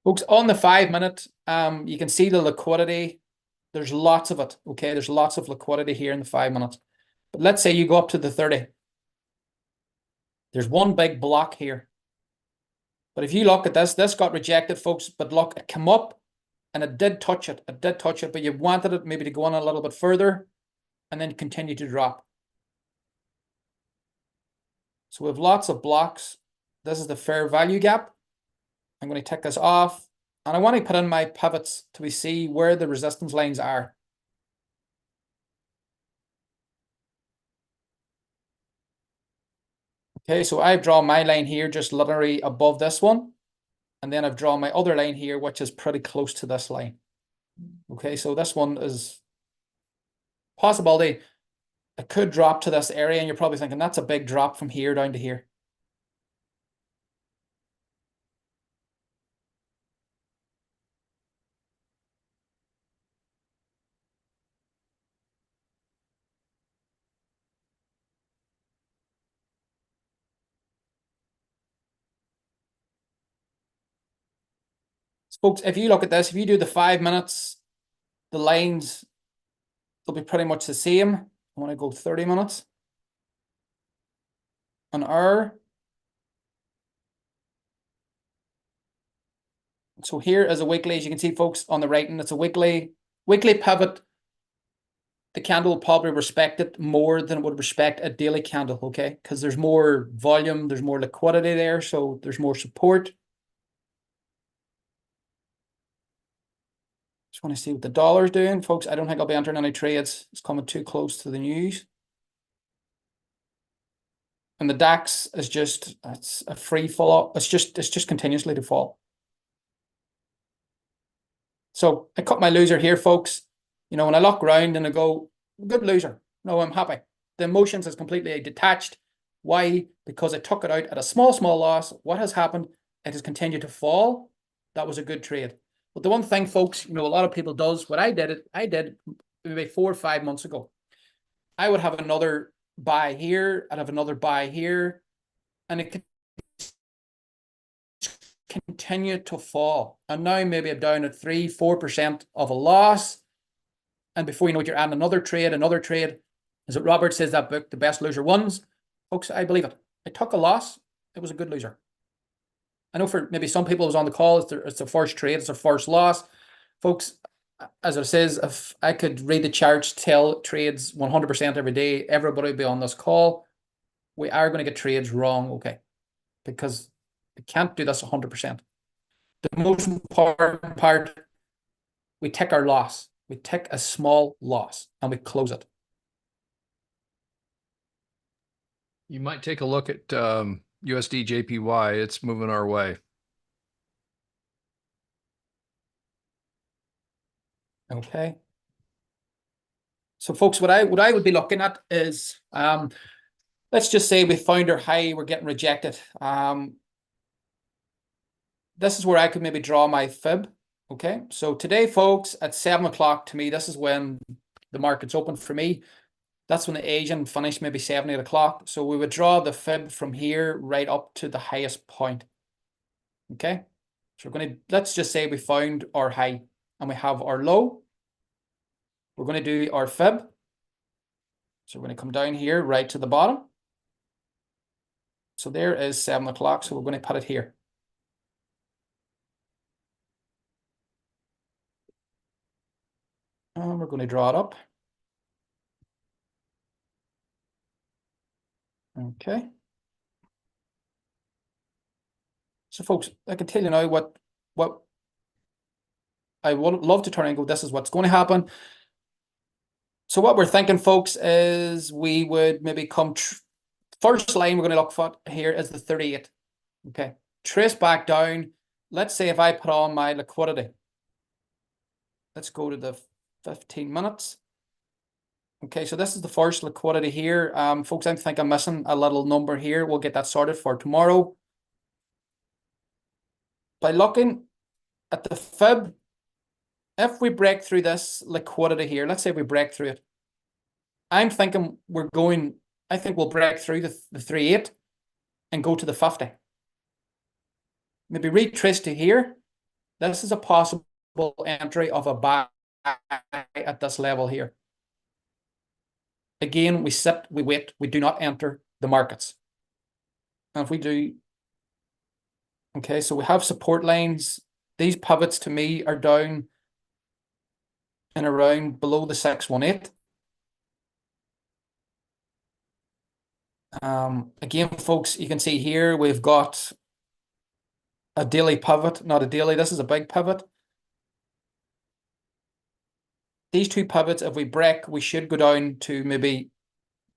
Folks, on the 5 minute, you can see the liquidity. There's lots of it, okay? There's lots of liquidity here in the 5 minutes. But let's say you go up to the 30. There's one big block here. But if you look at this got rejected, folks. But look, it came up and it did touch it. It did touch it, but you wanted it maybe to go on a little bit further and then continue to drop. So we have lots of blocks. This is the fair value gap. I'm going to take this off. And I want to put in my pivots to see where the resistance lines are. Okay, so I've drawn my line here just literally above this one. And then I've drawn my other line here, which is pretty close to this line. Okay, so this one is possibility. It could drop to this area, and you're probably thinking that's a big drop from here down to here. Folks, if you look at this, if you do the 5 minutes, the lines will be pretty much the same. I want to go 30 minutes. An hour. So here is a weekly, as you can see, folks, on the right, and it's a weekly pivot. The candle will probably respect it more than it would respect a daily candle, okay? Because there's more volume, there's more liquidity there, so there's more support. Just want to see what the dollar's doing, folks. I don't think I'll be entering any trades. It's coming too close to the news. And the DAX is just, it's a free fall. It's just continuously to fall. So I cut my loser here, folks. You know, when I look around and I go, good loser. No, I'm happy. The emotions is completely detached. Why? Because I took it out at a small loss. What has happened? It has continued to fall. That was a good trade. But the one thing, folks, a lot of people does, what I did maybe 4 or 5 months ago. I would have another buy here, I'd have another buy here, and it could continue to fall. And now maybe I'm down at 3-4% of a loss. And before you know it, you're adding another trade. As it Robert says, that book, The Best Loser Wins. Folks, I believe it. I took a loss. It was a good loser. I know for maybe some people who's on the call, it's their first trade, it's their first loss. Folks, as it says, if I could read the charts, tell trades 100% every day, everybody would be on this call. We are going to get trades wrong, okay? Because we can't do this 100%. The most important part, we take our loss. We take a small loss and we close it. You might take a look at USD JPY. It's moving our way. Okay. So folks, what I would be looking at is let's just say we found our high, we're getting rejected. This is where I could maybe draw my fib. Okay, so today, folks, at 7 o'clock, to me, this is when the market's open for me. That's when the Asian finished, maybe 7, 8 o'clock. So we would draw the fib from here right up to the highest point. Okay, so we're going to, let's just say we found our high and we have our low. We're going to do our fib. So we're going to come down here right to the bottom. So there is 7 o'clock. So we're going to put it here. And we're going to draw it up. Okay. So folks, I can tell you now what I would love to turn and go, this is what's going to happen. So what we're thinking, folks, is we would maybe come, first line we're going to look for here is the 38. Okay. Trace back down. Let's say if I put on my liquidity. Let's go to the 15 minutes. Okay, so this is the first liquidity here. Folks, I think I'm missing a little number here. We'll get that sorted for tomorrow. By looking at the fib, if we break through this liquidity here, let's say we break through it. I'm thinking I think we'll break through the 38 and go to the 50. Maybe retrace to here. This is a possible entry of a buy at this level here. Again, we sit, we wait, we do not enter the markets. And if we do, okay, so we have support lines. These pivots to me are down and around below the 618. Again, folks, you can see here we've got a daily pivot, not a daily. This is a big pivot. These two pivots, if we break, we should go down to maybe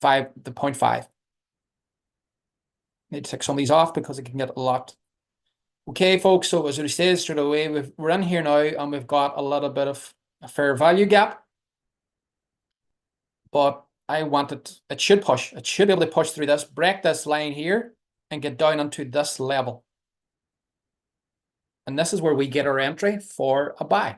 0.5. Need to take some of these off because it can get a lot. Okay, folks, so as we said straight away, we're in here now and we've got a little bit of a fair value gap. But I want it should push. It should be able to push through this, break this line here, and get down into this level. And this is where we get our entry for a buy.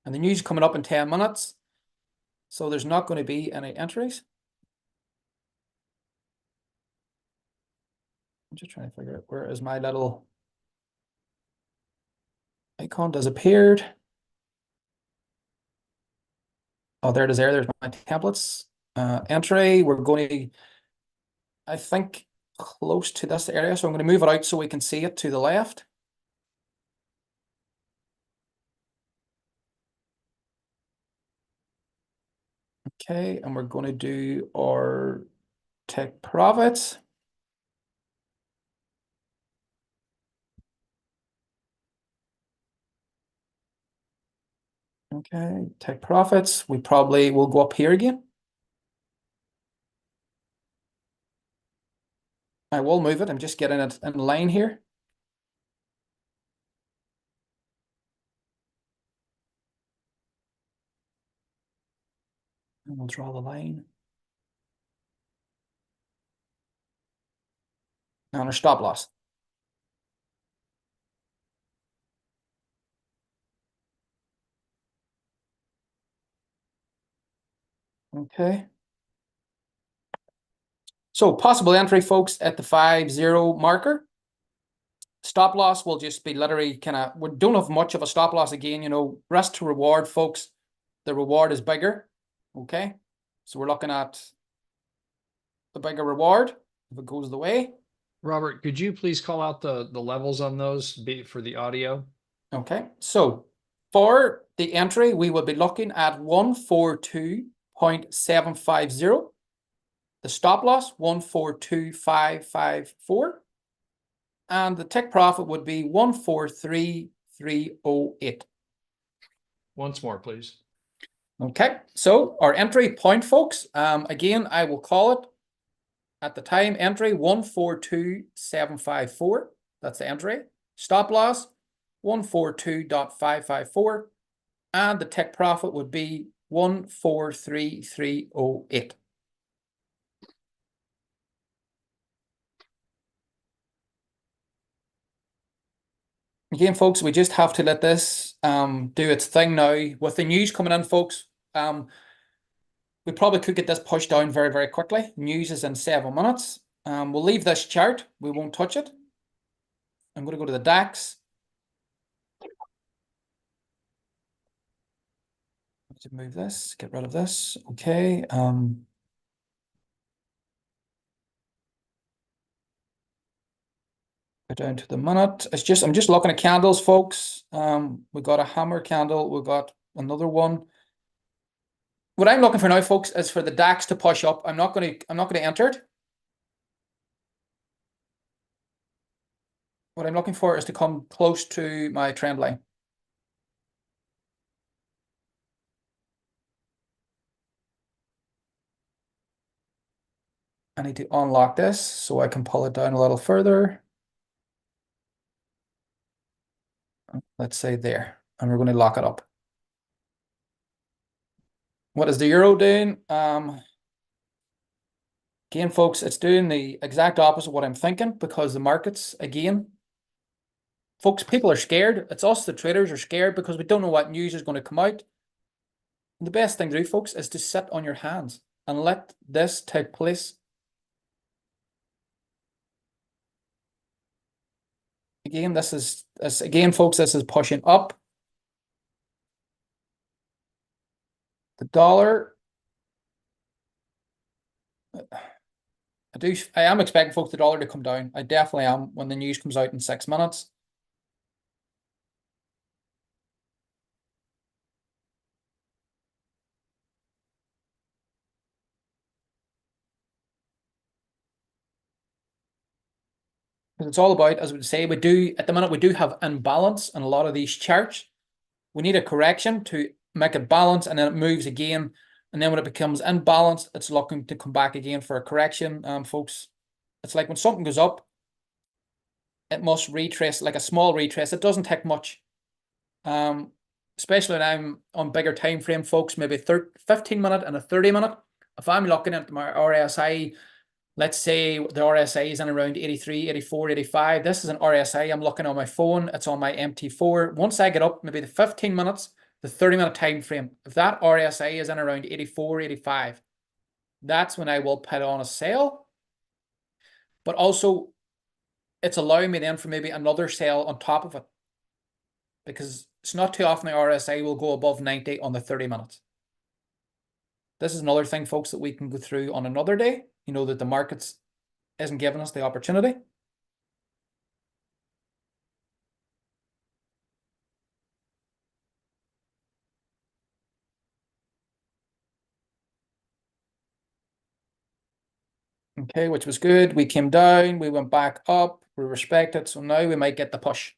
And the news coming up in 10 minutes. So there's not going to be any entries. I'm just trying to figure out where is my little icon disappeared. Oh, there it is there. There's my templates. Entry, we're going to, I think, close to this area. So I'm going to move it out so we can see it to the left. Okay, and we're going to do our take profits. Okay, take profits. We probably will go up here again. I will move it. I'm just getting it in line here. And we'll draw the line. And our stop loss. Okay. So possible entry, folks, at the 5-0 marker. Stop loss will just be literally we don't have much of a stop loss again, risk to reward, folks. The reward is bigger. Okay. So we're looking at the bigger reward if it goes the way. Robert, could you please call out the levels on those for the audio? Okay. So for the entry, we will be looking at 142.750. The stop loss, 142.554. And the tick profit would be 143.308. Once more, please. Okay, so our entry point, folks, again, I will call it at the time entry 142.754. That's the entry. Stop loss 142.554. And the tick profit would be 143.308. Again, folks, we just have to let this do its thing now. With the news coming in, folks, we probably could get this pushed down very, very quickly. News is in 7 minutes. We'll leave this chart. We won't touch it. I'm going to go to the DAX. To move this, get rid of this. Okay. Go down to the minute. I'm just looking at candles, folks. We got a hammer candle. We got another one. What I'm looking for now, folks, is for the DAX to push up. I'm not going to enter it. What I'm looking for is to come close to my trend line. I need to unlock this so I can pull it down a little further. Let's say there, and we're going to lock it up. What is the euro doing? Again, folks, it's doing the exact opposite of what I'm thinking, because the markets, again, folks, people are scared. It's us, the traders, are scared because we don't know what news is going to come out. And the best thing to do, folks, is to sit on your hands and let this take place. Again, folks, this is pushing up. The dollar, I am expecting, folks, the dollar to come down. I definitely am when the news comes out in 6 minutes. It's all about, as we say, at the minute, we do have imbalance in a lot of these charts. We need a correction to make it balance, and then it moves again. And then when it becomes imbalanced, it's looking to come back again for a correction, folks. It's like when something goes up, it must retrace, like a small retrace. It doesn't take much. Especially when I'm on bigger time frame, folks, maybe 15-minute and a 30-minute. If I'm looking at my RSI, let's say the RSI is in around 83, 84, 85. This is an RSI. I'm looking on my phone. It's on my MT4. Once I get up, maybe the 15 minutes, the 30-minute time frame, if that RSI is in around 84, 85, that's when I will put on a sale. But also, it's allowing me then for maybe another sale on top of it, because it's not too often the RSI will go above 90 on the 30 minutes. This is another thing, folks, that we can go through on another day. That the markets isn't giving us the opportunity. Okay, which was good. We came down, we went back up, we respected. So now we might get the push.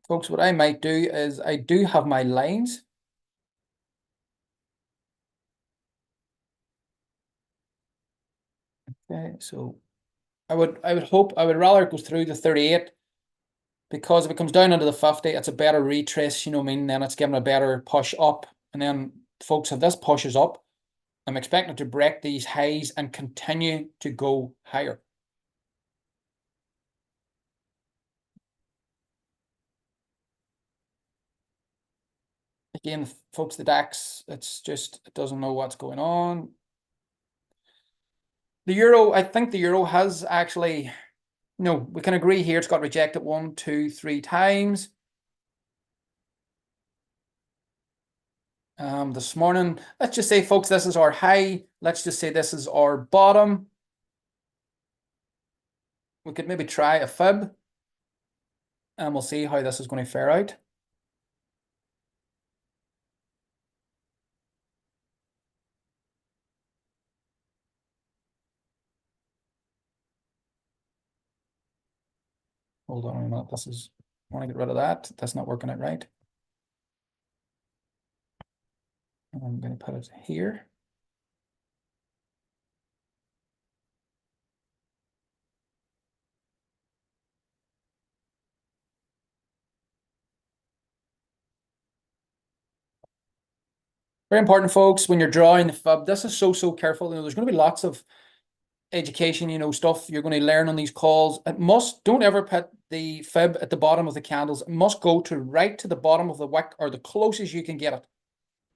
Folks, what I might do is I do have my lines. Okay, so I would rather it goes through the 38, because if it comes down into the 50, it's a better retrace, you know what I mean? Then it's giving a better push up. And then, folks, if this pushes up, I'm expecting it to break these highs and continue to go higher. Again, folks, the DAX, it doesn't know what's going on. The euro, I think the euro has actually, no, we can agree here it's got rejected 1, 2, 3 times. This morning, let's just say, folks, this is our high. Let's just say this is our bottom. We could maybe try a fib, and we'll see how this is going to fare out. Hold on a minute. I want to get rid of that. That's not working out right. I'm going to put it here. Very important, folks, when you're drawing the fib, this is so careful. There's going to be lots of education, stuff you're going to learn on these calls. Don't ever put the fib at the bottom of the candles. It must go right to the bottom of the wick, or the closest you can get it.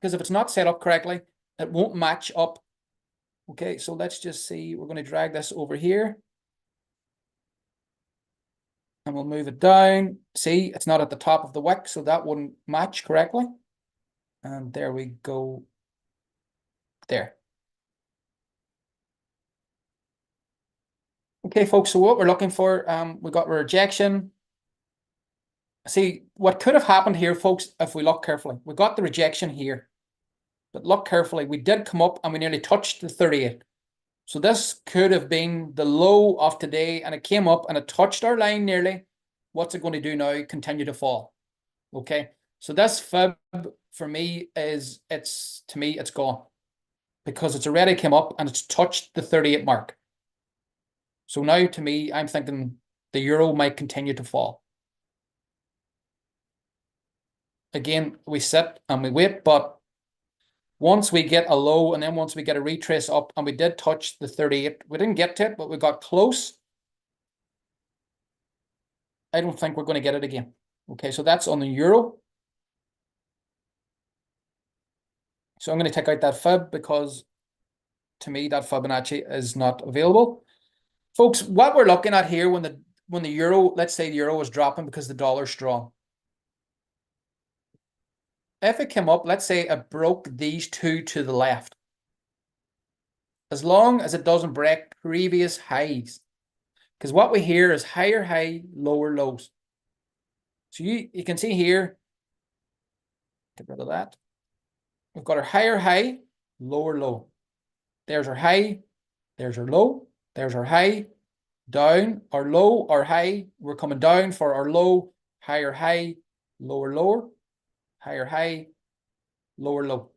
Because if it's not set up correctly, it won't match up. Okay, so let's just see. We're going to drag this over here. And we'll move it down. See, it's not at the top of the wick, so that wouldn't match correctly. And there we go. There. Okay, folks, so what we're looking for, we got rejection. See, what could have happened here, folks, if we look carefully, we got the rejection here. But look carefully, we did come up and we nearly touched the 38. So this could have been the low of today, and it came up and it touched our line nearly. What's it going to do now? Continue to fall. Okay, so this fib for me it's gone, because it's already came up and it's touched the 38 mark. So now, to me, I'm thinking the euro might continue to fall. Again, we sit and we wait, but once we get a low, and then once we get a retrace up, and we did touch the 38, we didn't get to it, but we got close. I don't think we're going to get it again. Okay, so that's on the euro. So I'm going to take out that fib, because to me that Fibonacci is not available. Folks, what we're looking at here, when the euro, let's say the euro is dropping because the dollar's strong. If it came up, let's say it broke these two to the left, as long as it doesn't break previous highs, because what we hear is higher high, lower lows. So you can see here, get rid of that. We've got our higher high, lower low. There's our high, there's our low, there's our high, down, our low, our high. We're coming down for our low, higher high, lower lower, higher high, lower low.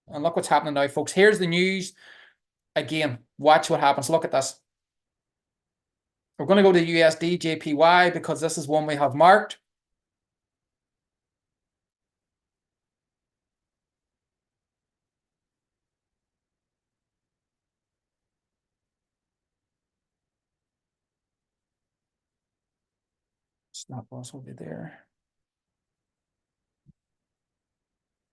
And look what's happening now, folks. Here's the news. Again, watch what happens. Look at this. We're going to go to USD JPY, because this is one we have marked. Stop loss will be there.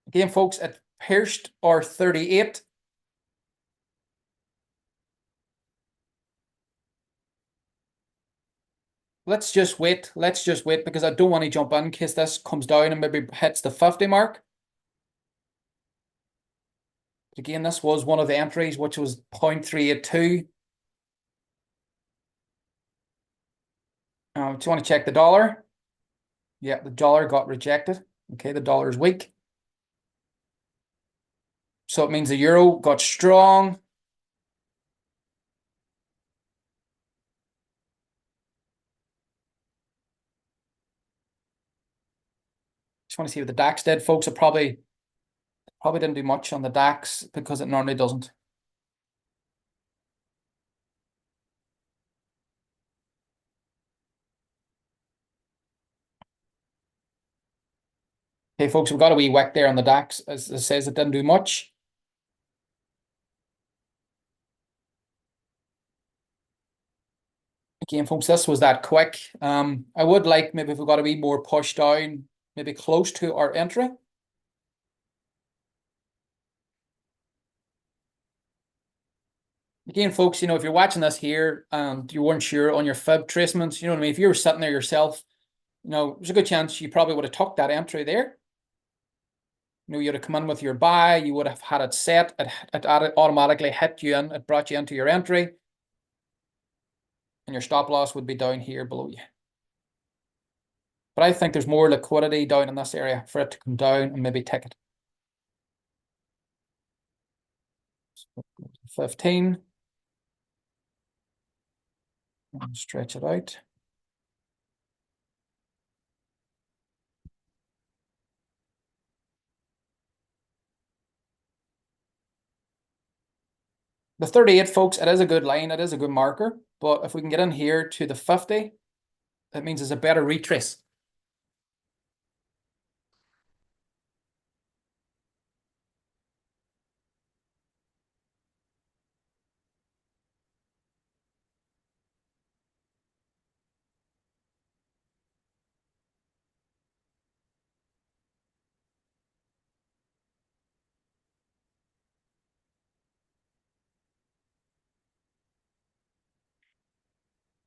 Again, folks, it pierced our 38. Let's just wait. Let's just wait, because I don't want to jump in case this comes down and maybe hits the 50 mark. Again, this was one of the entries, which was 0.382. Do you want to check the dollar? Yeah, the dollar got rejected. Okay, the dollar is weak. So it means the euro got strong. Just want to see what the DAX did, folks. It probably didn't do much on the DAX, because it normally doesn't. Okay, folks, we've got a wee wick there on the DAX, as it says it didn't do much. Again, folks, this was that quick. I would like maybe if we got a wee more push down, maybe close to our entry. Again, folks, if you're watching this here and you weren't sure on your fib tracements, you know what I mean? If you were sitting there yourself, there's a good chance you probably would have took that entry there. You'd have come in with your buy, you would have had it set, it automatically hit you in, it brought you into your entry, and your stop loss would be down here below you. But I think there's more liquidity down in this area for it to come down and maybe take it. 15. And stretch it out. The 38, folks, it is a good line. It is a good marker. But if we can get in here to the 50, that means it's a better retrace.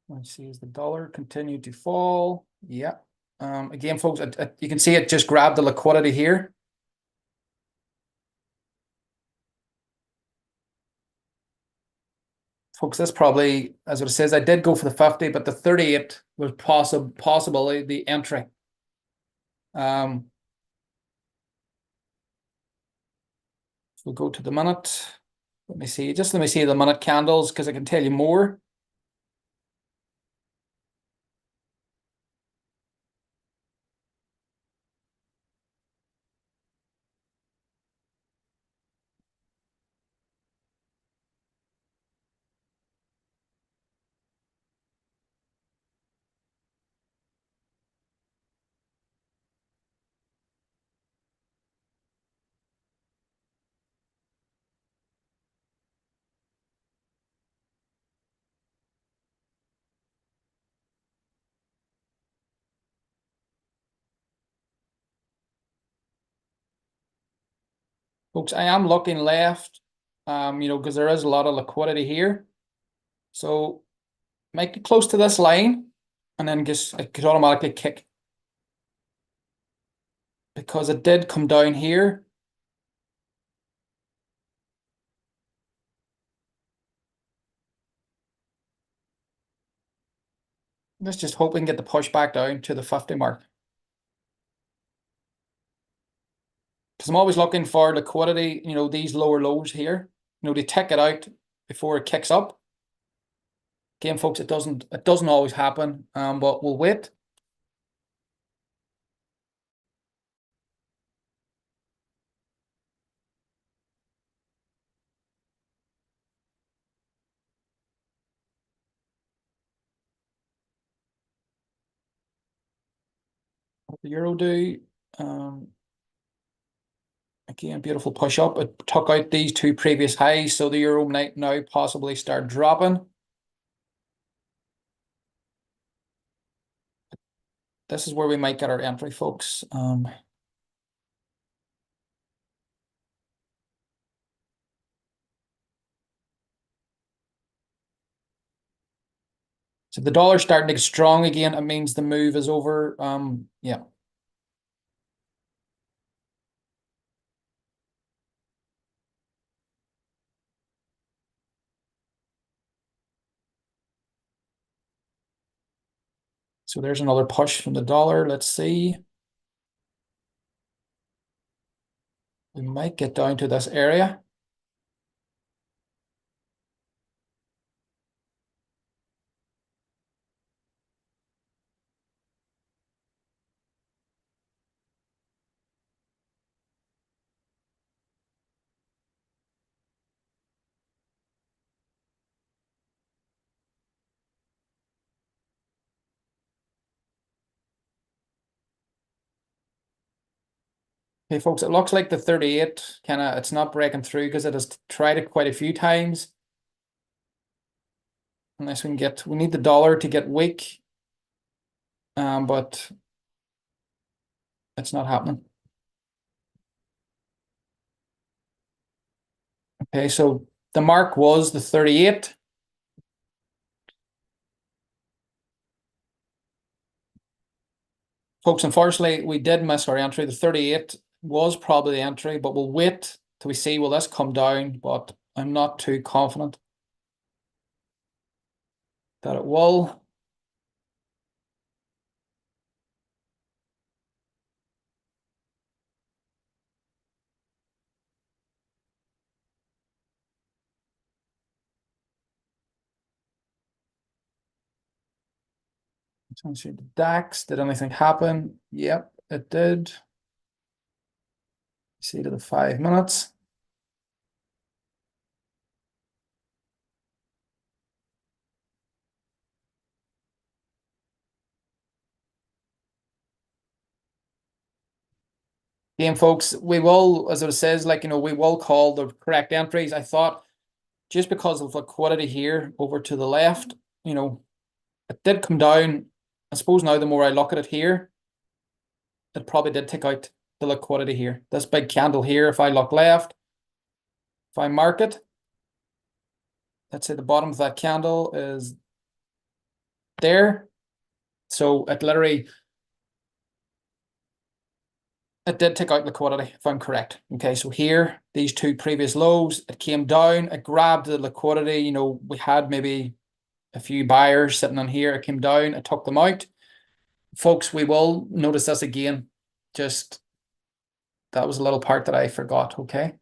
Let's see, as the dollar continued to fall. Yeah. Again, folks, you can see it just grabbed the liquidity here. Folks, this probably, as it says, I did go for the 50, but the 38 was possibly the entry. We'll go to the minute. Let me see the minute candles because I can tell you more. Folks, I am looking left, because there is a lot of liquidity here. So make it close to this line and then just it could automatically kick. Because it did come down here. Let's just hope we can get the push back down to the 50 mark. Because I'm always looking for liquidity, these lower lows here, to tick it out before it kicks up. Again, folks, it doesn't always happen, but we'll wait. What the euro do? Again, beautiful push up. It took out these two previous highs, so the euro might now possibly start dropping. This is where we might get our entry, folks. So the dollar's starting to get strong again. It means the move is over. Yeah. So there's another push from the dollar. Let's see. We might get down to this area. Okay, folks, it looks like the 38 it's not breaking through because it has tried it quite a few times. Unless we need the dollar to get weak. But it's not happening. Okay, so the mark was the 38. Folks, unfortunately, we did miss our entry. The 38 was probably the entry, but we'll wait till we see will this come down, but I'm not too confident that it will. Let's see the DAX. Did anything happen? Yep, it did. See to the 5 minutes. Again, folks, we will, as it says, like, we will call the correct entries. I thought just because of liquidity here over to the left, it did come down. I suppose now the more I look at it here, it probably did take out the liquidity here. This big candle here, if I look left, if I mark it, let's say the bottom of that candle is there. So it did take out liquidity, if I'm correct. Okay, so here, these two previous lows, it came down, it grabbed the liquidity. We had maybe a few buyers sitting on here. It came down, it took them out. Folks, we will notice this again. Just that was a little part that I forgot. Okay,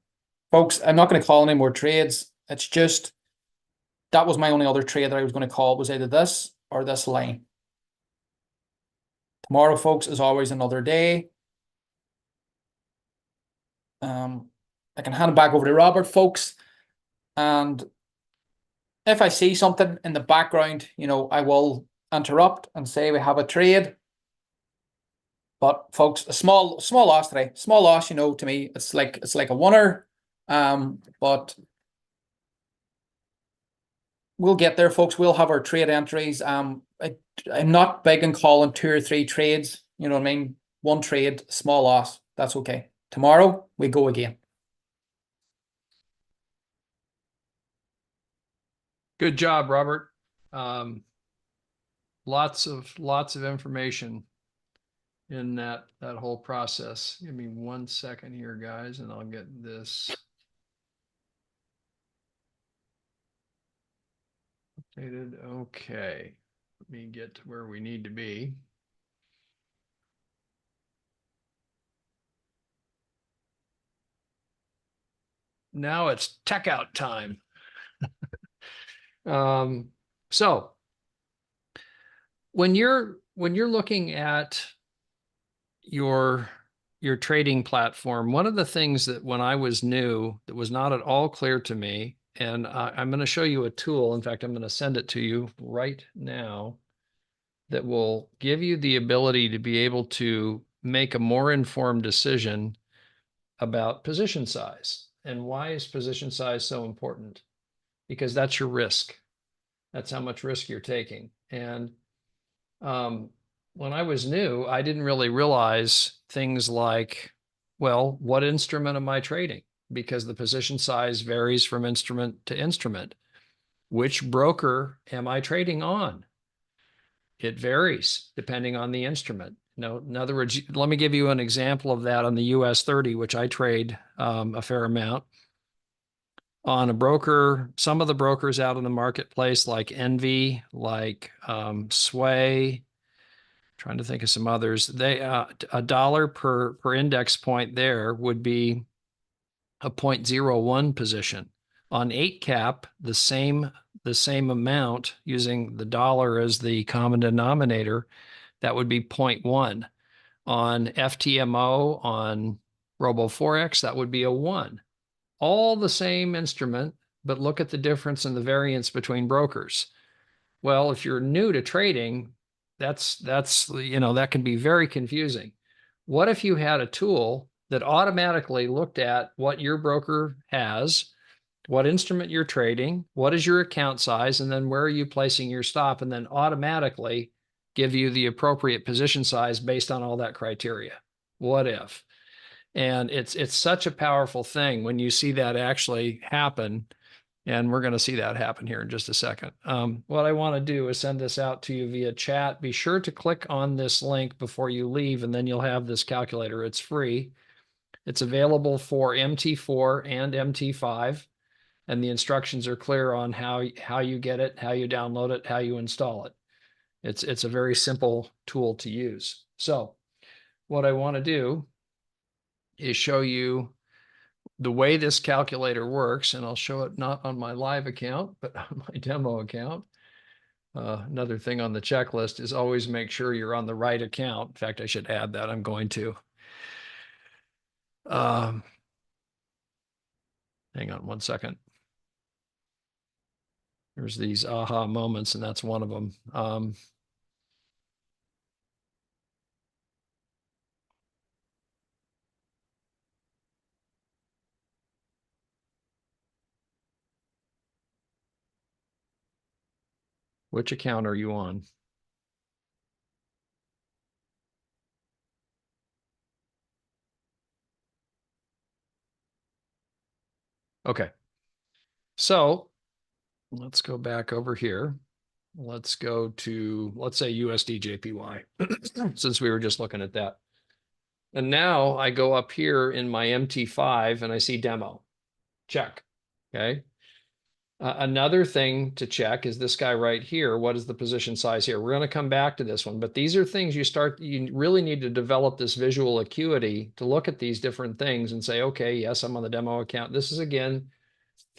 folks, I'm not going to call any more trades. It's just that was my only other trade that I was going to call was either this or this line. Tomorrow, folks, is always another day. I can hand it back over to Robert, folks, and if I see something in the background, I will interrupt and say we have a trade. But folks, a small loss today. Small loss, to me, it's like a winner. But we'll get there, folks. We'll have our trade entries. I'm not big on calling 2 or 3 trades. You know what I mean? One trade, small loss. That's okay. Tomorrow we go again. Good job, Robert. Lots of information in that whole process. Give me 1 second here, guys, and I'll get this updated. Okay, let me get to where we need to be. Now it's tech out time. So when you're looking at your trading platform, one of the things that when I was new that was not at all clear to me, and I'm going to show you a tool. In fact, I'm going to send it to you right now that will give you the ability to be able to make a more informed decision about position size. And why is position size so important? Because that's your risk. That's how much risk you're taking. And when I was new, I didn't really realize things like, well, what instrument am I trading? Because the position size varies from instrument to instrument. Which broker am I trading on? It varies depending on the instrument. In other words, let me give you an example of that on the US 30, which I trade a fair amount. On a broker, some of the brokers out in the marketplace, like Envy, like Sway, trying to think of some others, they a dollar per index point there would be a 0.01 position. On 8 cap, the same amount using the dollar as the common denominator, that would be 0.1. On FTMO, on RoboForex, that would be a 1. All the same instrument, but look at the difference in the variance between brokers. Well, if you're new to trading, that can be very confusing. What if you had a tool that automatically looked at what your broker has, what instrument you're trading, what is your account size, and then where are you placing your stop, and then automatically give you the appropriate position size based on all that criteria. What if? And it's such a powerful thing when you see that actually happen. And we're going to see that happen here in just a second. What I want to do is send this out to you via chat. Be sure to click on this link before you leave, and then you'll have this calculator. It's free. It's available for MT4 and MT5, and the instructions are clear on how you get it, how you download it, how you install it. It's a very simple tool to use. So what I want to do is show you the way this calculator works, and I'll show it not on my live account, but on my demo account. Another thing on the checklist is always make sure you're on the right account. In fact, I should add that. I'm going to. Hang on one second. There's these aha moments, and that's one of them. Which account are you on? Okay. So let's go back over here. Let's go to, let's say USD JPY, since we were just looking at that. And now I go up here in my MT5 and I see demo. Check. Okay. Another thing to check is this guy right here. What is the position size here? We're going to come back to this one, but these are things you really need to develop this visual acuity to look at these different things and say, okay, yes, I'm on the demo account. This is, again,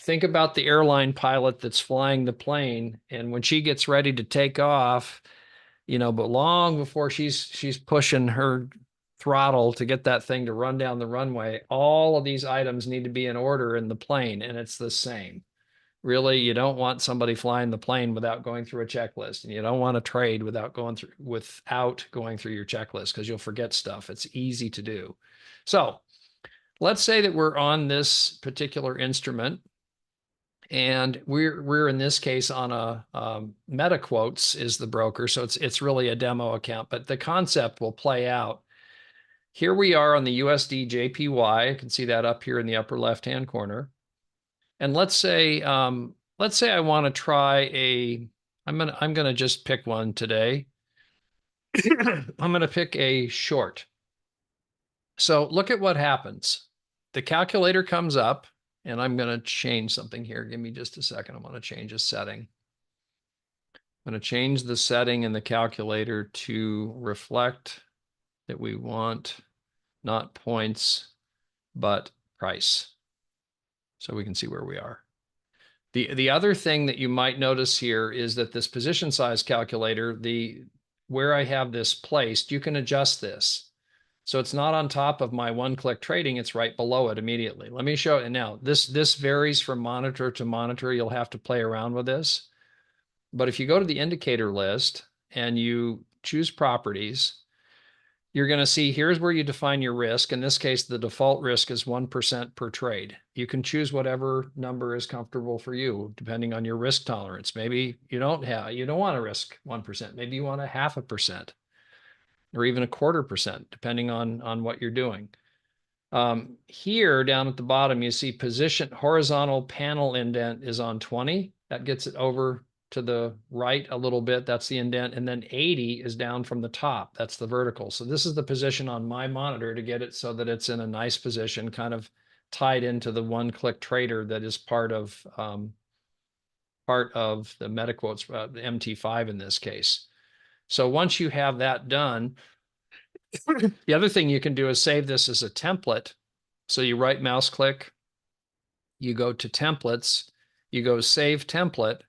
think about the airline pilot that's flying the plane. And when she gets ready to take off, but long before she's pushing her throttle to get that thing to run down the runway, all of these items need to be in order in the plane, and it's the same. Really, you don't want somebody flying the plane without going through a checklist, and you don't want to trade without going through your checklist, because you'll forget stuff. It's easy to do. So let's say that we're on this particular instrument, and we're in this case on a MetaQuotes is the broker, so it's really a demo account, but the concept will play out. Here we are on the USD JPY. I can see that up here in the upper left-hand corner. And let's say I want to try I'm gonna just pick one today. I'm gonna pick a short. So look at what happens. The calculator comes up, and I'm gonna change something here. Give me just a second. I'm gonna change a setting. I'm gonna change the setting in the calculator to reflect that we want not points, but price. So we can see where we are. The other thing that you might notice here is that this position size calculator, where I have this placed, you can adjust this. So it's not on top of my one-click trading, it's right below it immediately. Let me show it now. This varies from monitor to monitor. You'll have to play around with this. But if you go to the indicator list and you choose properties, you're going to see here's where you define your risk. In this case, the default risk is 1% per trade. You can choose whatever number is comfortable for you, depending on your risk tolerance. Maybe you don't want to risk 1%. Maybe you want a 0.5% or even 0.25%, depending on what you're doing. Here down at the bottom, you see position horizontal panel indent is on 20. That gets it over to the right a little bit. That's the indent. And then 80 is down from the top. That's the vertical. So this is the position on my monitor to get it so that it's in a nice position, kind of tied into the one-click trader that is part of the MetaQuotes, the MT5 in this case. So once you have that done, the other thing you can do is save this as a template. So you right mouse click, you go to templates, you go save template,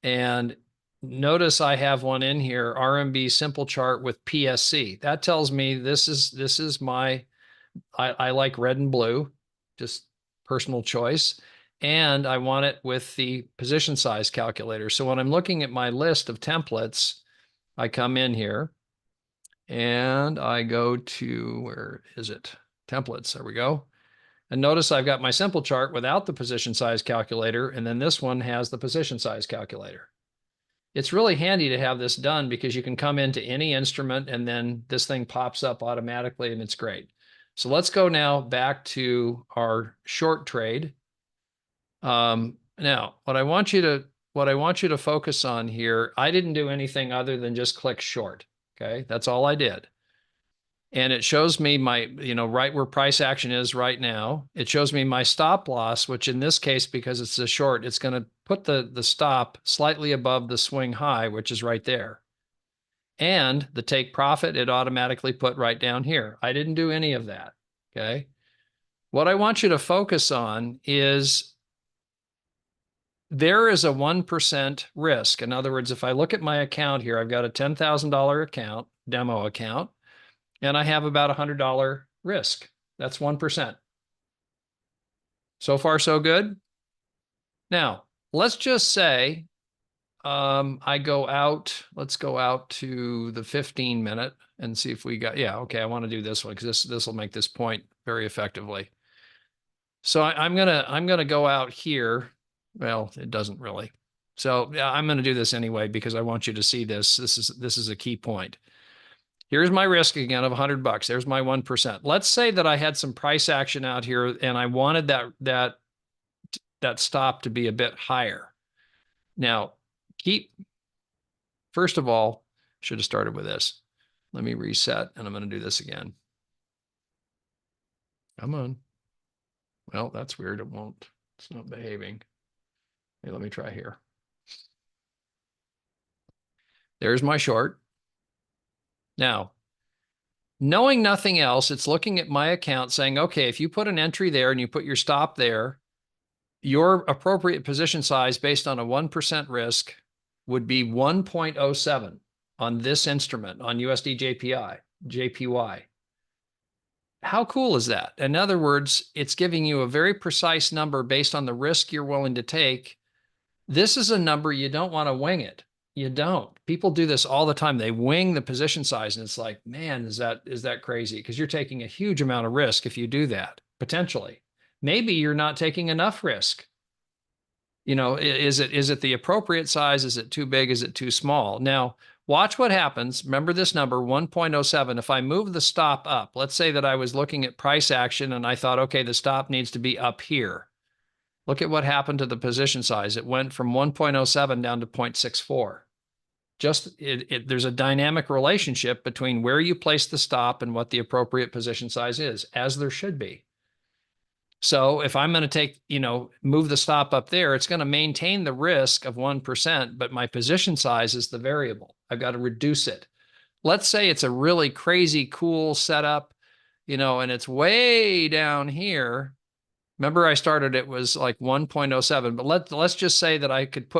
and notice I have one in here, RMB simple chart with PSC. That tells me this is my, I like red and blue, just personal choice. And I want it with the position size calculator. So when I'm looking at my list of templates, I come in here and I go to, where is it? templates. There we go. And notice I've got my simple chart without the position size calculator, and then this one has the position size calculator. It's really handy to have this done because you can come into any instrument and then this thing pops up automatically and it's great. So let's go now back to our short trade. Now, what I want you to focus on here, I didn't do anything other than just click short. Okay, that's all I did. And it shows me my, right where price action is right now. It shows me my stop loss, which in this case, because it's a short, it's going to put the stop slightly above the swing high, which is right there. And the take profit, it automatically put right down here. I didn't do any of that. Okay. What I want you to focus on is there is a 1% risk. In other words, if I look at my account here, I've got a $10,000 account, demo account, and I have about $100 risk. That's 1%. So far, so good. Now, let's just say I go out, let's go out to the 15 minute and see if we got, yeah, okay, I want to do this one because this will make this point very effectively. So I'm gonna go out here. Well, it doesn't really. So yeah, I'm gonna do this anyway because I want you to see this. This is a key point. Here's my risk again of $100. There's my 1%. Let's say that I had some price action out here and I wanted that stop to be a bit higher. Now, first of all, should have started with this. Let me reset and I'm going to do this again. Come on. Well, that's weird. It won't. It's not behaving. Hey, let me try here. There's my short. Now, knowing nothing else, it's looking at my account saying, okay, if you put an entry there and you put your stop there, your appropriate position size based on a 1% risk would be 1.07 on this instrument, on USD JPY. How cool is that? In other words, it's giving you a very precise number based on the risk you're willing to take. This is a number you don't want to wing it. You don't. People do this all the time. They wing the position size and it's like, man, is that crazy? Because you're taking a huge amount of risk if you do that, potentially. Maybe you're not taking enough risk. Is it the appropriate size? Is it too big? Is it too small? Now, watch what happens. Remember this number, 1.07. If I move the stop up, let's say that I was looking at price action and I thought, okay, the stop needs to be up here. Look at what happened to the position size. It went from 1.07 down to 0.64. There's a dynamic relationship between where you place the stop and what the appropriate position size is, as there should be. So if I'm going to move the stop up there, it's going to maintain the risk of 1%, but my position size is the variable. I've got to reduce it. Let's say it's a really crazy, cool setup, and it's way down here. Remember I started, it was like 1.07, but let's just say that I could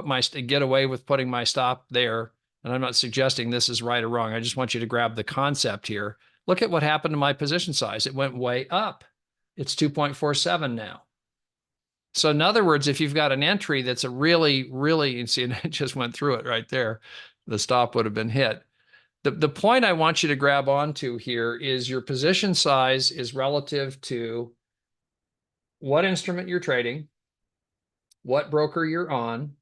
get away with putting my stop there. And I'm not suggesting this is right or wrong. I just want you to grab the concept here. Look at what happened to my position size. It went way up. It's 2.47 now. So in other words, if you've got an entry that's a really, you see, and it just went through it right there, the stop would have been hit. The point I want you to grab onto here is your position size is relative to what instrument you're trading, what broker you're on,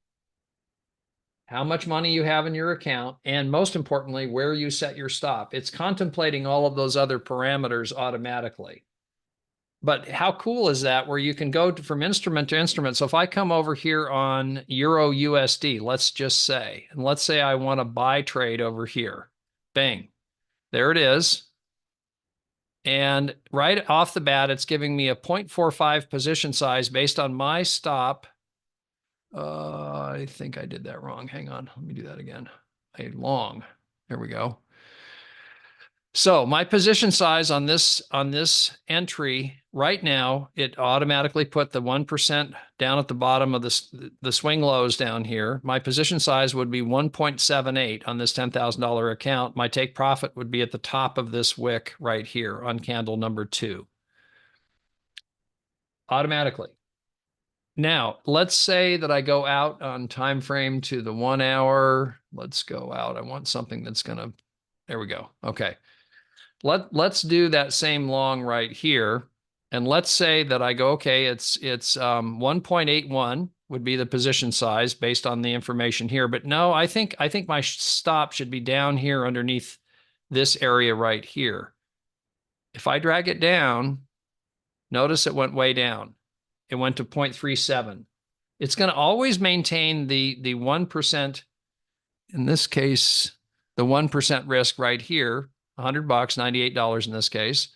how much money you have in your account, and most importantly, where you set your stop. It's contemplating all of those other parameters automatically. But how cool is that where you can go from instrument to instrument? So if I come over here on Euro USD, let's just say, and let's say I want to buy trade over here. Bang, there it is. And right off the bat, it's giving me a 0.45 position size based on my stop. I think I did that wrong. Hang on, let me do that again. There we go. So my position size on this entry right now, it automatically put the 1% down at the bottom of the swing lows down here. My position size would be 1.78 on this $10,000 account. My take profit would be at the top of this wick right here on candle number 2. Automatically. Now, let's say that I go out on time frame to the 1 hour. Let's go out. I want something that's going to, there we go. Okay. Let's do that same long right here. And let's say that I go, okay, it's 1.81 would be the position size based on the information here. But no, I think my stop should be down here underneath this area right here. If I drag it down, notice it went way down. It went to 0.37. It's going to always maintain the 1%, in this case, the 1% risk right here, $100, $98 in this case.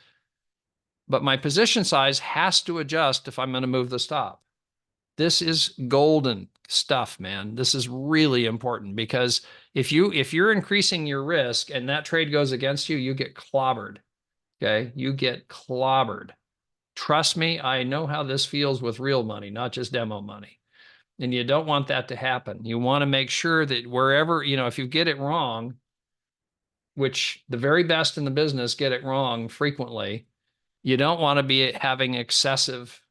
But my position size has to adjust if I'm going to move the stop. This is golden stuff, man. This is really important because if you're increasing your risk and that trade goes against you, you get clobbered. Okay? You get clobbered. Trust me, I know how this feels with real money, not just demo money. And you don't want that to happen. You want to make sure that wherever, if you get it wrong, which the very best in the business get it wrong frequently, you don't want to be having excessive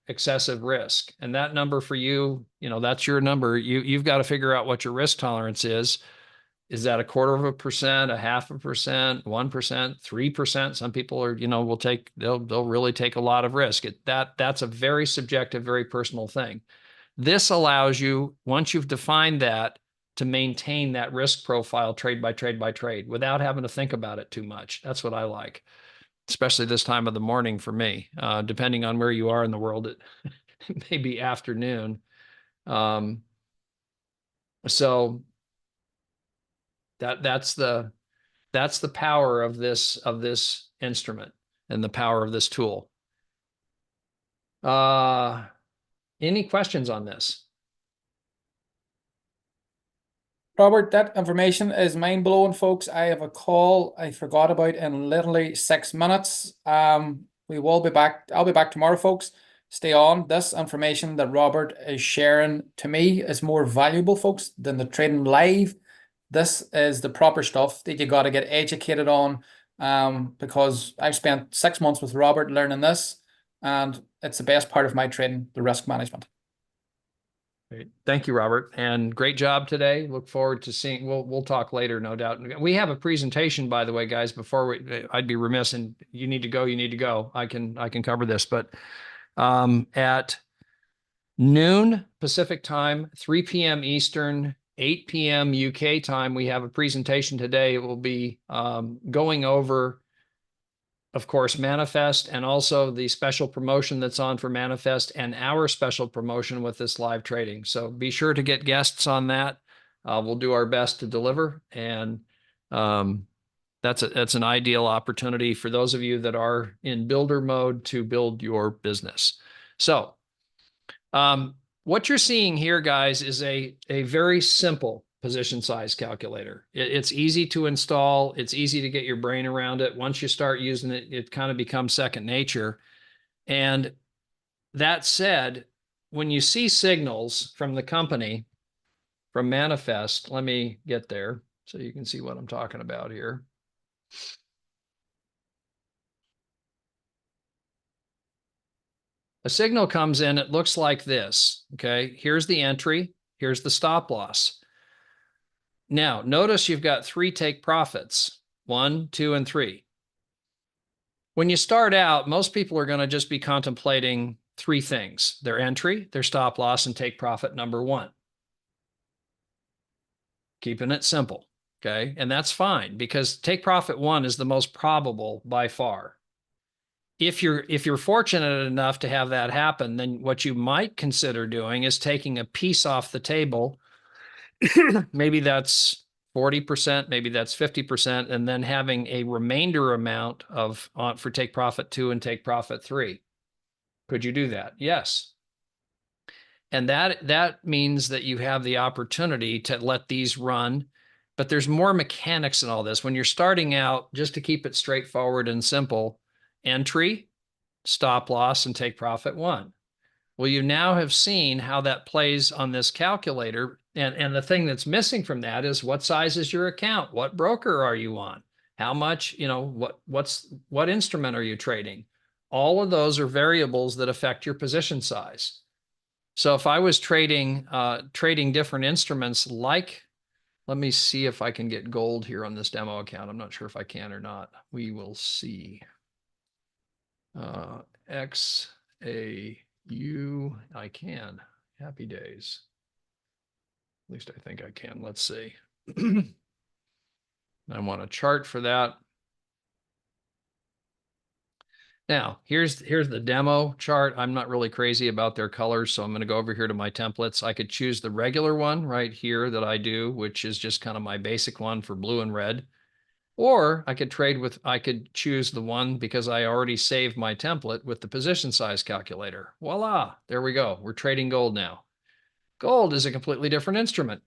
risk. And that number for you, that's your number. You've got to figure out what your risk tolerance is. Is that 1/4%, 0.5%, 1%, 3%? Some people are, they'll really take a lot of risk. That's a very subjective, very personal thing. This allows you, once you've defined that, to maintain that risk profile trade by trade by trade without having to think about it too much. That's what I like, especially this time of the morning for me. Depending on where you are in the world, it may be afternoon. So that's the power of this instrument and the power of this tool. Any questions on this? Robert, that information is mind-blowing, folks. I have a call I forgot about in literally 6 minutes. We will be back. I'll be back tomorrow, folks. Stay on. This information that Robert is sharing to me is more valuable, folks, than the trading live. This is the proper stuff that you got to get educated on, because I've spent 6 months with Robert learning this, and it's the best part of my trading, the risk management. Great. Thank you, Robert, and great job today. Look forward to seeing. We'll talk later, no doubt. We have a presentation, by the way, guys. I'd be remiss, and you need to go. You need to go. I can cover this, but at noon Pacific time, 3 p.m. Eastern, 8 p.m. UK time, we have a presentation today. It will be going over, of course, Manifest, and also the special promotion that's on for Manifest and our special promotion with this live trading. So be sure to get guests on that. We'll do our best to deliver. And that's an ideal opportunity for those of you that are in builder mode to build your business. So what you're seeing here, guys, is a very simple position size calculator. It's easy to install. It's easy to get your brain around it. Once you start using it, it kind of becomes second nature. And that said, when you see signals from the company, from Manifest, let me get there so you can see what I'm talking about here. A signal comes in, it looks like this, okay? Here's the entry, here's the stop loss. Now, notice you've got 3 take profits, 1, 2, and 3. When you start out, most people are going to just be contemplating 3 things: their entry, their stop loss, and take profit number 1. Keeping it simple, okay? And that's fine, because take profit 1 is the most probable by far. If you're fortunate enough to have that happen, then what you might consider doing is taking a piece off the table. Maybe that's 40%, maybe that's 50%, and then having a remainder amount of for take profit 2 and take profit 3. Could you do that? Yes. And that means that you have the opportunity to let these run, but there's more mechanics in all this. When you're starting out, just to keep it straightforward and simple: entry, stop loss, and take profit 1. Well, you now have seen how that plays on this calculator. And the thing that's missing from that is, what size is your account? What broker are you on? How much, what instrument are you trading? All of those are variables that affect your position size. So if I was trading different instruments like let me see if I can get gold here on this demo account. I'm not sure if I can or not. We will see. XAU, I can. Happy days. At least I think I can. Let's see. I want a chart for that. Now, here's the demo chart. I'm not really crazy about their colors, so I'm going to go over here to my templates. I could choose the regular one right here that I do, which is just kind of my basic one for blue and red. Or I could choose the one because I already saved my template with the position size calculator. Voila, there we go. We're trading gold now. Gold is a completely different instrument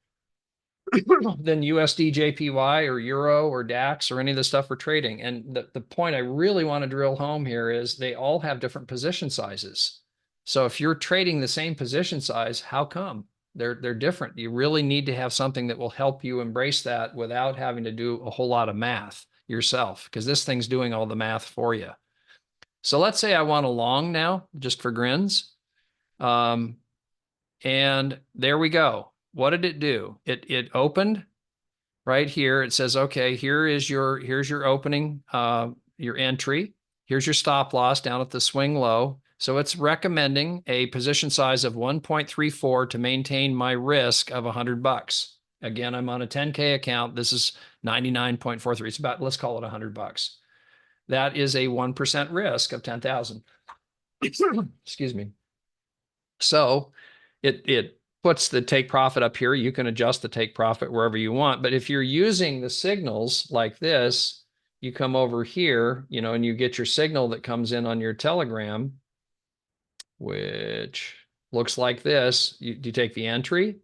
than USD, JPY, or Euro, or DAX, or any of the stuff we're trading. And the point I really want to drill home here is they all have different position sizes. So if you're trading the same position size, how come? They're different. You really need to have something that will help you embrace that without having to do a whole lot of math yourself, because this thing's doing all the math for you. So let's say I want a long now, just for grins. And there we go. What did it do? It opened right here. It says, okay, here's your opening, your entry. Here's your stop loss down at the swing low. So it's recommending a position size of 1.34 to maintain my risk of $100. Again, I'm on a 10K account. This is 99.43. It's about, let's call it $100. That is a 1% risk of 10,000. Excuse me. So it puts the take profit up here. You can adjust the take profit wherever you want. But if you're using the signals like this, you come over here, and you get your signal that comes in on your Telegram, which looks like this. You take the entry,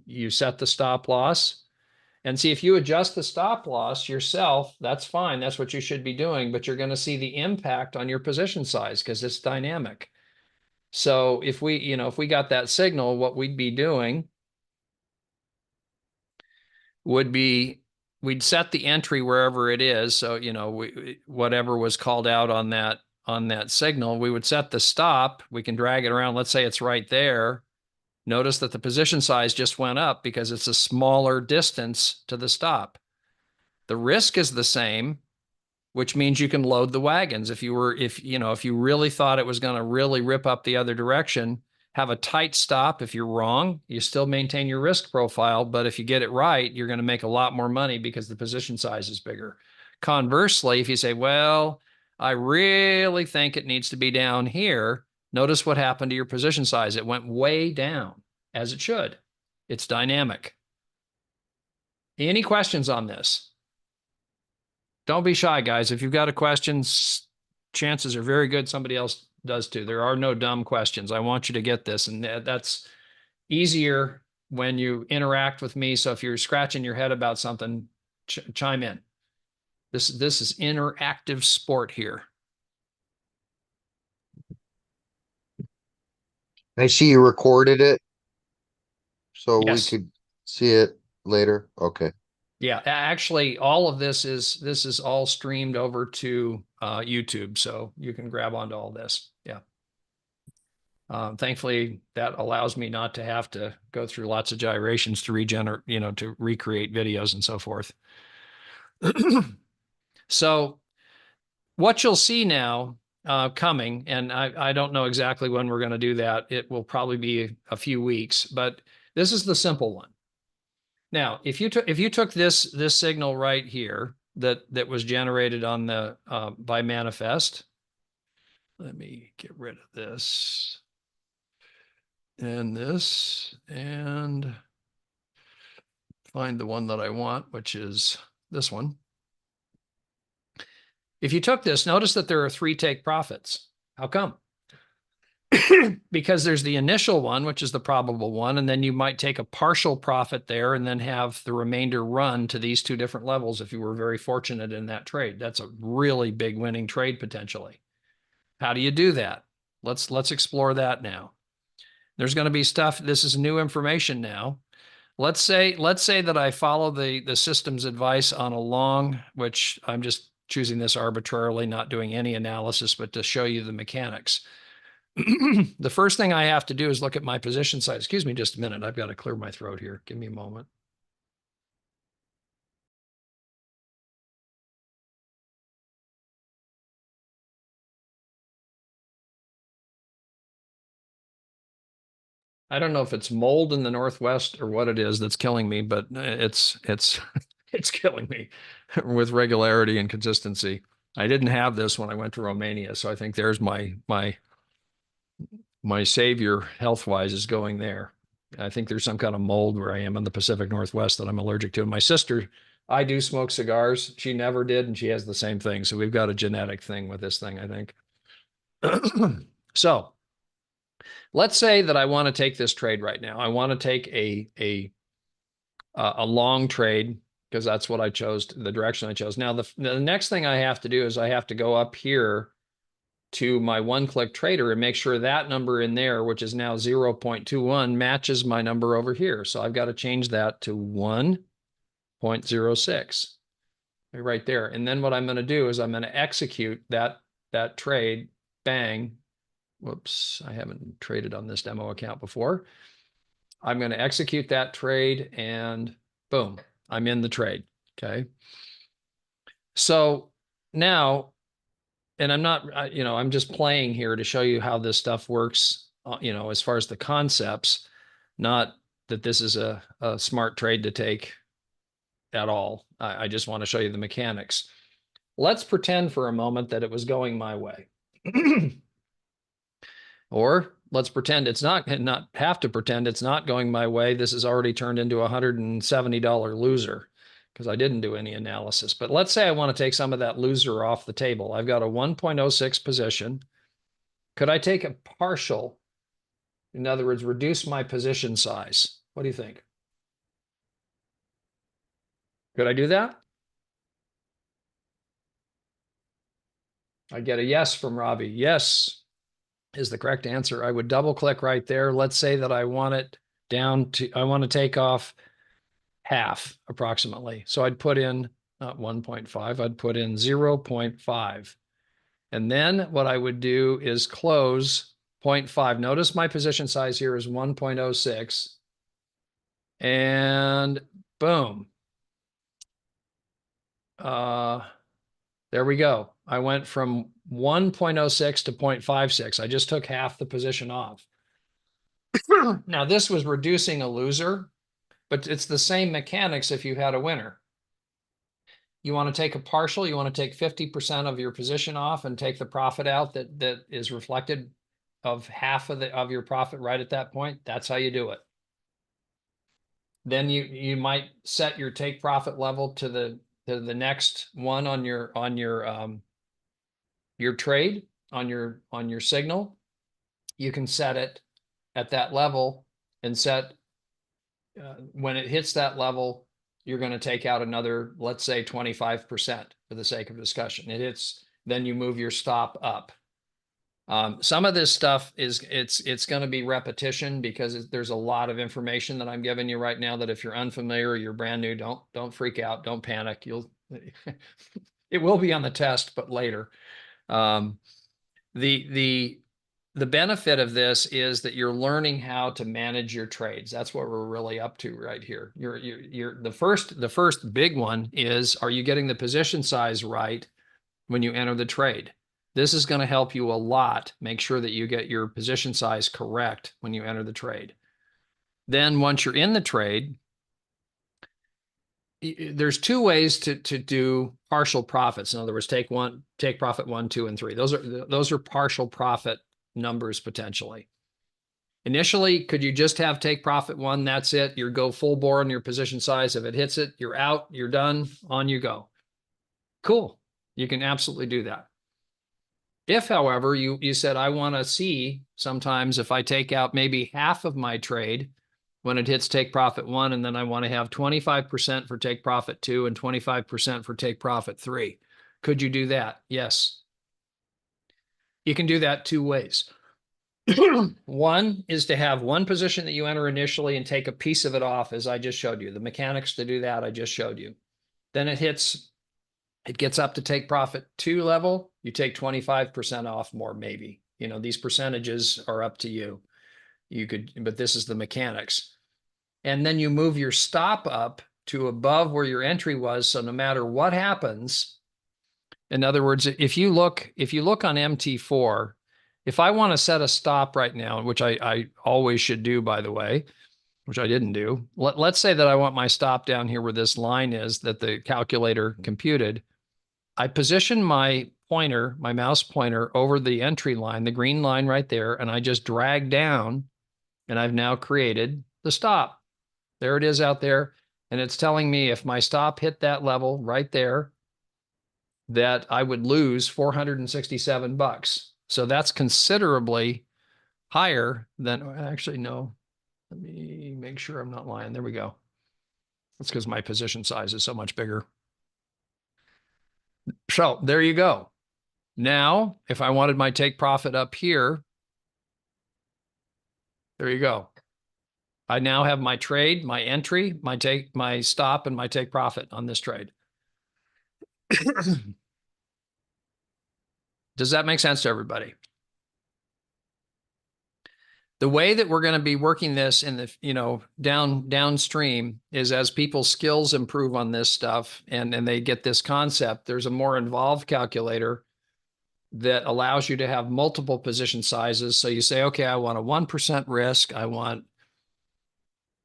you set the stop loss, and see if you adjust the stop loss yourself, that's fine. That's what you should be doing. But you're going to see the impact on your position size because it's dynamic. So if we got that signal, what we'd be doing would be we'd set the entry wherever it is. So, whatever was called out on that signal, we would set the stop. We can drag it around. Let's say it's right there. Notice that the position size just went up because it's a smaller distance to the stop. The risk is the same, which means you can load the wagons. If you really thought it was going to really rip up the other direction, have a tight stop. If you're wrong, you still maintain your risk profile. But if you get it right, you're going to make a lot more money because the position size is bigger. Conversely, if you say, well, I really think it needs to be down here, notice what happened to your position size. It went way down, as it should. It's dynamic. Any questions on this? Don't be shy, guys. If you've got a question, chances are very good somebody else does too. There are no dumb questions. I want you to get this, and that's easier when you interact with me. So if you're scratching your head about something, chime in. This is interactive sport here. I see you recorded it, so we Yes. could see it later. Okay. Yeah, actually, all of this is all streamed over to YouTube, so you can grab onto all this. Yeah. Thankfully, that allows me not to have to go through lots of gyrations to regenerate, to recreate videos and so forth. So what you'll see now coming, and I don't know exactly when we're going to do that. It will probably be a few weeks, but this is the simple one. Now, if you took this signal right here that was generated on the by manifest, let me get rid of this and this and find the one that I want, which is this one. If you took this, notice that there are 3 take profits. How come? Because there's the initial one, which is the probable one, and then you might take a partial profit there and then have the remainder run to these 2 different levels if you were very fortunate in that trade. That's a really big winning trade potentially. How do you do that? Let's explore that now. There's going to be stuff. This is new information now. Let's say that I follow the system's advice on a long, which I'm just choosing this arbitrarily, not doing any analysis, but to show you the mechanics. The first thing I have to do is look at my position size. Excuse me just a minute. I've got to clear my throat here. Give me a moment. I don't know if it's mold in the Northwest or what it is that's killing me, but it's it's killing me with regularity and consistency. I didn't have this when I went to Romania, so I think there's my savior health-wise is going there. I think there's some kind of mold where I am in the Pacific Northwest that I'm allergic to. And my sister, I do smoke cigars. She never did, and she has the same thing. So we've got a genetic thing with this thing, I think. So let's say that I want to take this trade right now. I want to take a long trade because that's what I chose, the direction I chose. Now, the next thing I have to do is I have to go up here to my one-click trader and make sure that number in there, which is now 0.21, matches my number over here. So I've got to change that to 1.06 right there. And then what I'm going to do is I'm going to execute that trade. Bang. Whoops, I haven't traded on this demo account before. I'm going to execute that trade and boom, I'm in the trade. Okay. So now, and I'm not, I'm just playing here to show you how this stuff works, as far as the concepts, not that this is a smart trade to take at all. I just want to show you the mechanics. Let's pretend for a moment that it was going my way. Or let's pretend it's not have to pretend it's not going my way. This has already turned into a $170 loser because I didn't do any analysis. But let's say I want to take some of that loser off the table. I've got a 1.06 position. Could I take a partial? In other words, reduce my position size. What do you think? Could I do that? I get a yes from Robbie. Yes is the correct answer. I would double click right there. Let's say that I want it down to, I want to take off half approximately. So I'd put in not 1.5, I'd put in 0.5. And then what I would do is close 0.5. Notice my position size here is 1.06. And boom. There we go. I went from 1.06 to 0.56. I just took half the position off. Now, this was reducing a loser, but it's the same mechanics if you had a winner. You want to take a partial, you want to take 50% of your position off and take the profit out that is reflected of half of your profit right at that point. That's how you do it. Then you might set your take profit level to the next one on your trade, on your signal. You can set it at that level and set when it hits that level, you're going to take out another, let's say 25% for the sake of discussion. It hits, then you move your stop up. Some of this stuff it's going to be repetition because there's a lot of information that I'm giving you right now that if you're unfamiliar or you're brand new, don't freak out, don't panic. It will be on the test, but later. The benefit of this is that you're learning how to manage your trades. That's what we're really up to right here. You're the first big one is, are you getting the position size right when you enter the trade? This is going to help you a lot. Make sure that you get your position size correct when you enter the trade. Then once you're in the trade, there's two ways to do partial profits. In other words, take profit 1, 2, and 3. Those are partial profit numbers potentially. Initially, could you just have take profit 1? That's it. You go full bore on your position size. If it hits it, you're out, you're done, on you go. Cool. You can absolutely do that. If, however, you said, I want to see sometimes if I take out maybe half of my trade when it hits take profit 1, and then I want to have 25% for take profit 2 and 25% for take profit 3. Could you do that? Yes. You can do that two ways. One is to have one position that you enter initially and take a piece of it off, as I just showed you. The mechanics to do that, I just showed you. Then it gets up to take profit 2 level. You take 25% off more, maybe. These percentages are up to you. But this is the mechanics. And then you move your stop up to above where your entry was. So no matter what happens, in other words, if you look on MT4, If I want to set a stop right now, which I always should do, by the way, which I didn't do. Let's say that I want my stop down here where this line is that the calculator computed. I position my pointer, my mouse pointer over the entry line, the green line right there, and I just drag down, and I've now created the stop. There it is out there. And it's telling me if my stop hit that level right there, that I would lose 467 bucks. So that's considerably higher than, actually, no, let me make sure I'm not lying. There we go. That's because my position size is so much bigger. So there you go. Now, if I wanted my take profit up here, there you go. I now have my trade, my entry, my stop, and my take profit on this trade. Does that make sense to everybody? The way that we're going to be working this in the, downstream is as people's skills improve on this stuff and they get this concept, there's a more involved calculator that allows you to have multiple position sizes. So you say, okay, I want a 1% risk. I want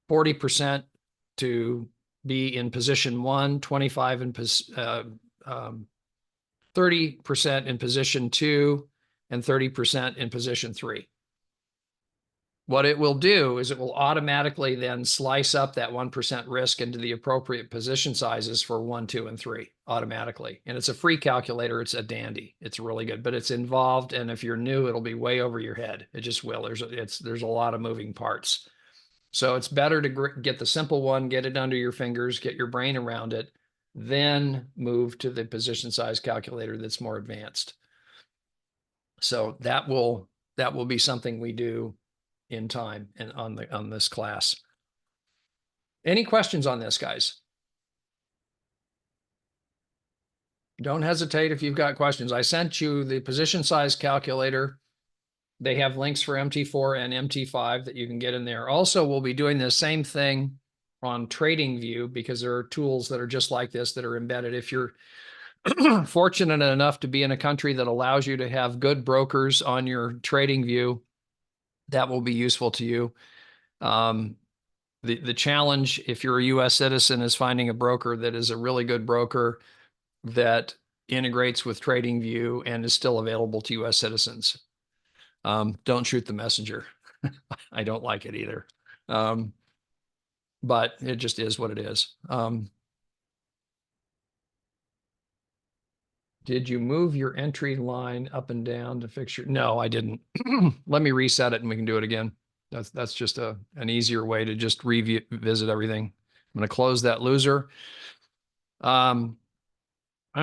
40% to be in position 1, 25 in 30% in position 2, and 30% in position 3. What it will do is it will automatically then slice up that 1% risk into the appropriate position sizes for 1, 2, and 3 automatically. And it's a free calculator. It's a dandy. It's really good, but it's involved. And if you're new, it'll be way over your head. It just will. There's a lot of moving parts. So it's better to get the simple one, get it under your fingers, get your brain around it, then move to the position size calculator that's more advanced. So that will be something we do in time and on this class. Any questions on this, guys? Don't hesitate if you've got questions. I sent you the position size calculator. They have links for MT4 and MT5 that you can get in there. Also, we'll be doing the same thing on TradingView because there are tools that are just like this that are embedded. If you're fortunate enough to be in a country that allows you to have good brokers on your TradingView, that will be useful to you. The challenge, if you're a U.S. citizen, is finding a broker that is a really good broker that integrates with TradingView and is still available to U.S. citizens. Don't shoot the messenger. I don't like it either. But it just is what it is. Did you move your entry line up and down to fix your? No, I didn't. Let me reset it and we can do it again. That's just an easier way to just revisit everything. I'm going to close that loser. I'm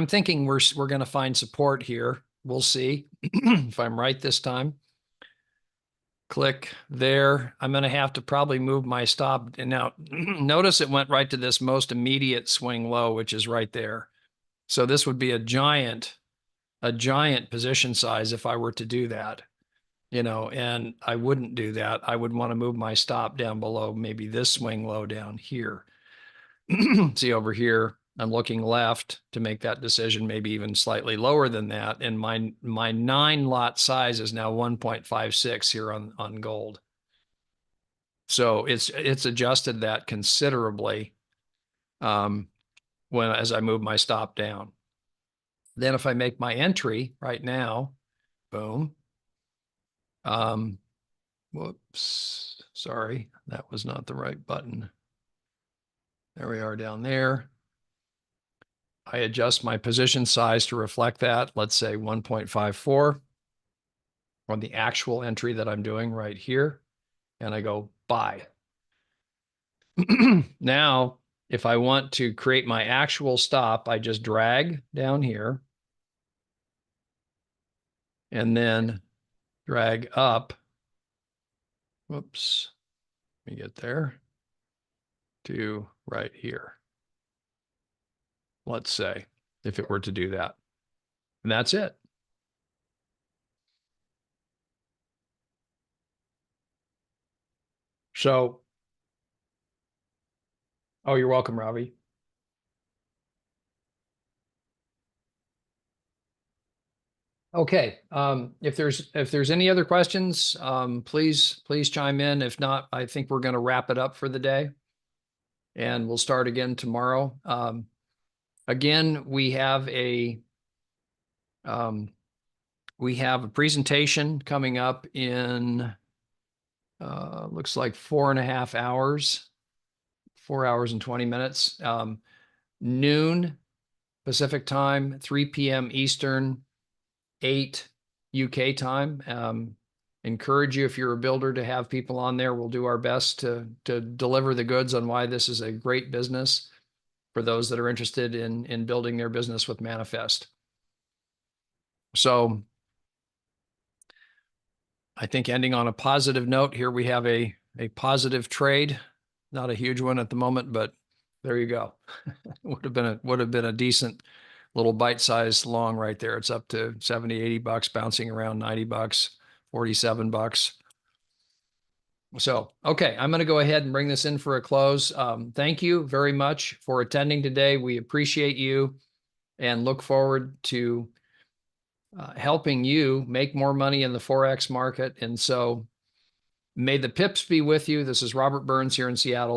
thinking we're going to find support here. We'll see if I'm right this time. Click there. I'm going to have to probably move my stop. And now notice it went right to this most immediate swing low, which is right there. So this would be a giant position size if I were to do that, and I wouldn't do that. I would want to move my stop down below maybe this swing low down here. See over here, I'm looking left to make that decision, maybe even slightly lower than that. And my 9 lot size is now 1.56 here on gold. So it's adjusted that considerably as I move my stop down. Then if I make my entry right now, boom. Whoops, sorry, that was not the right button. There we are down there. I adjust my position size to reflect that. Let's say 1.54 on the actual entry that I'm doing right here. And I go buy. Now, if I want to create my actual stop, I just drag down here and then drag up. Whoops, let me get there to right here. Let's say, if it were to do that. And that's it. So, oh, you're welcome, Ravi. Okay. If there's any other questions, please chime in. If not, I think we're going to wrap it up for the day, and we'll start again tomorrow. Again, we have a presentation coming up in looks like 4.5 hours, 4 hours and 20 minutes, noon Pacific time, 3 p.m. Eastern, 8 UK time. Encourage you, if you're a builder, to have people on there. We'll do our best to deliver the goods on why this is a great business for those that are interested in building their business with Manifest. So I think ending on a positive note here, we have a positive trade, not a huge one at the moment, but there you go. would have been a decent little bite-sized long right there. It's up to 70, 80 bucks, bouncing around 90 bucks, 47 bucks. So, okay, I'm going to go ahead and bring this in for a close. Thank you very much for attending today. We appreciate you and look forward to helping you make more money in the Forex market. And so may the pips be with you. This is Robert Burns here in Seattle.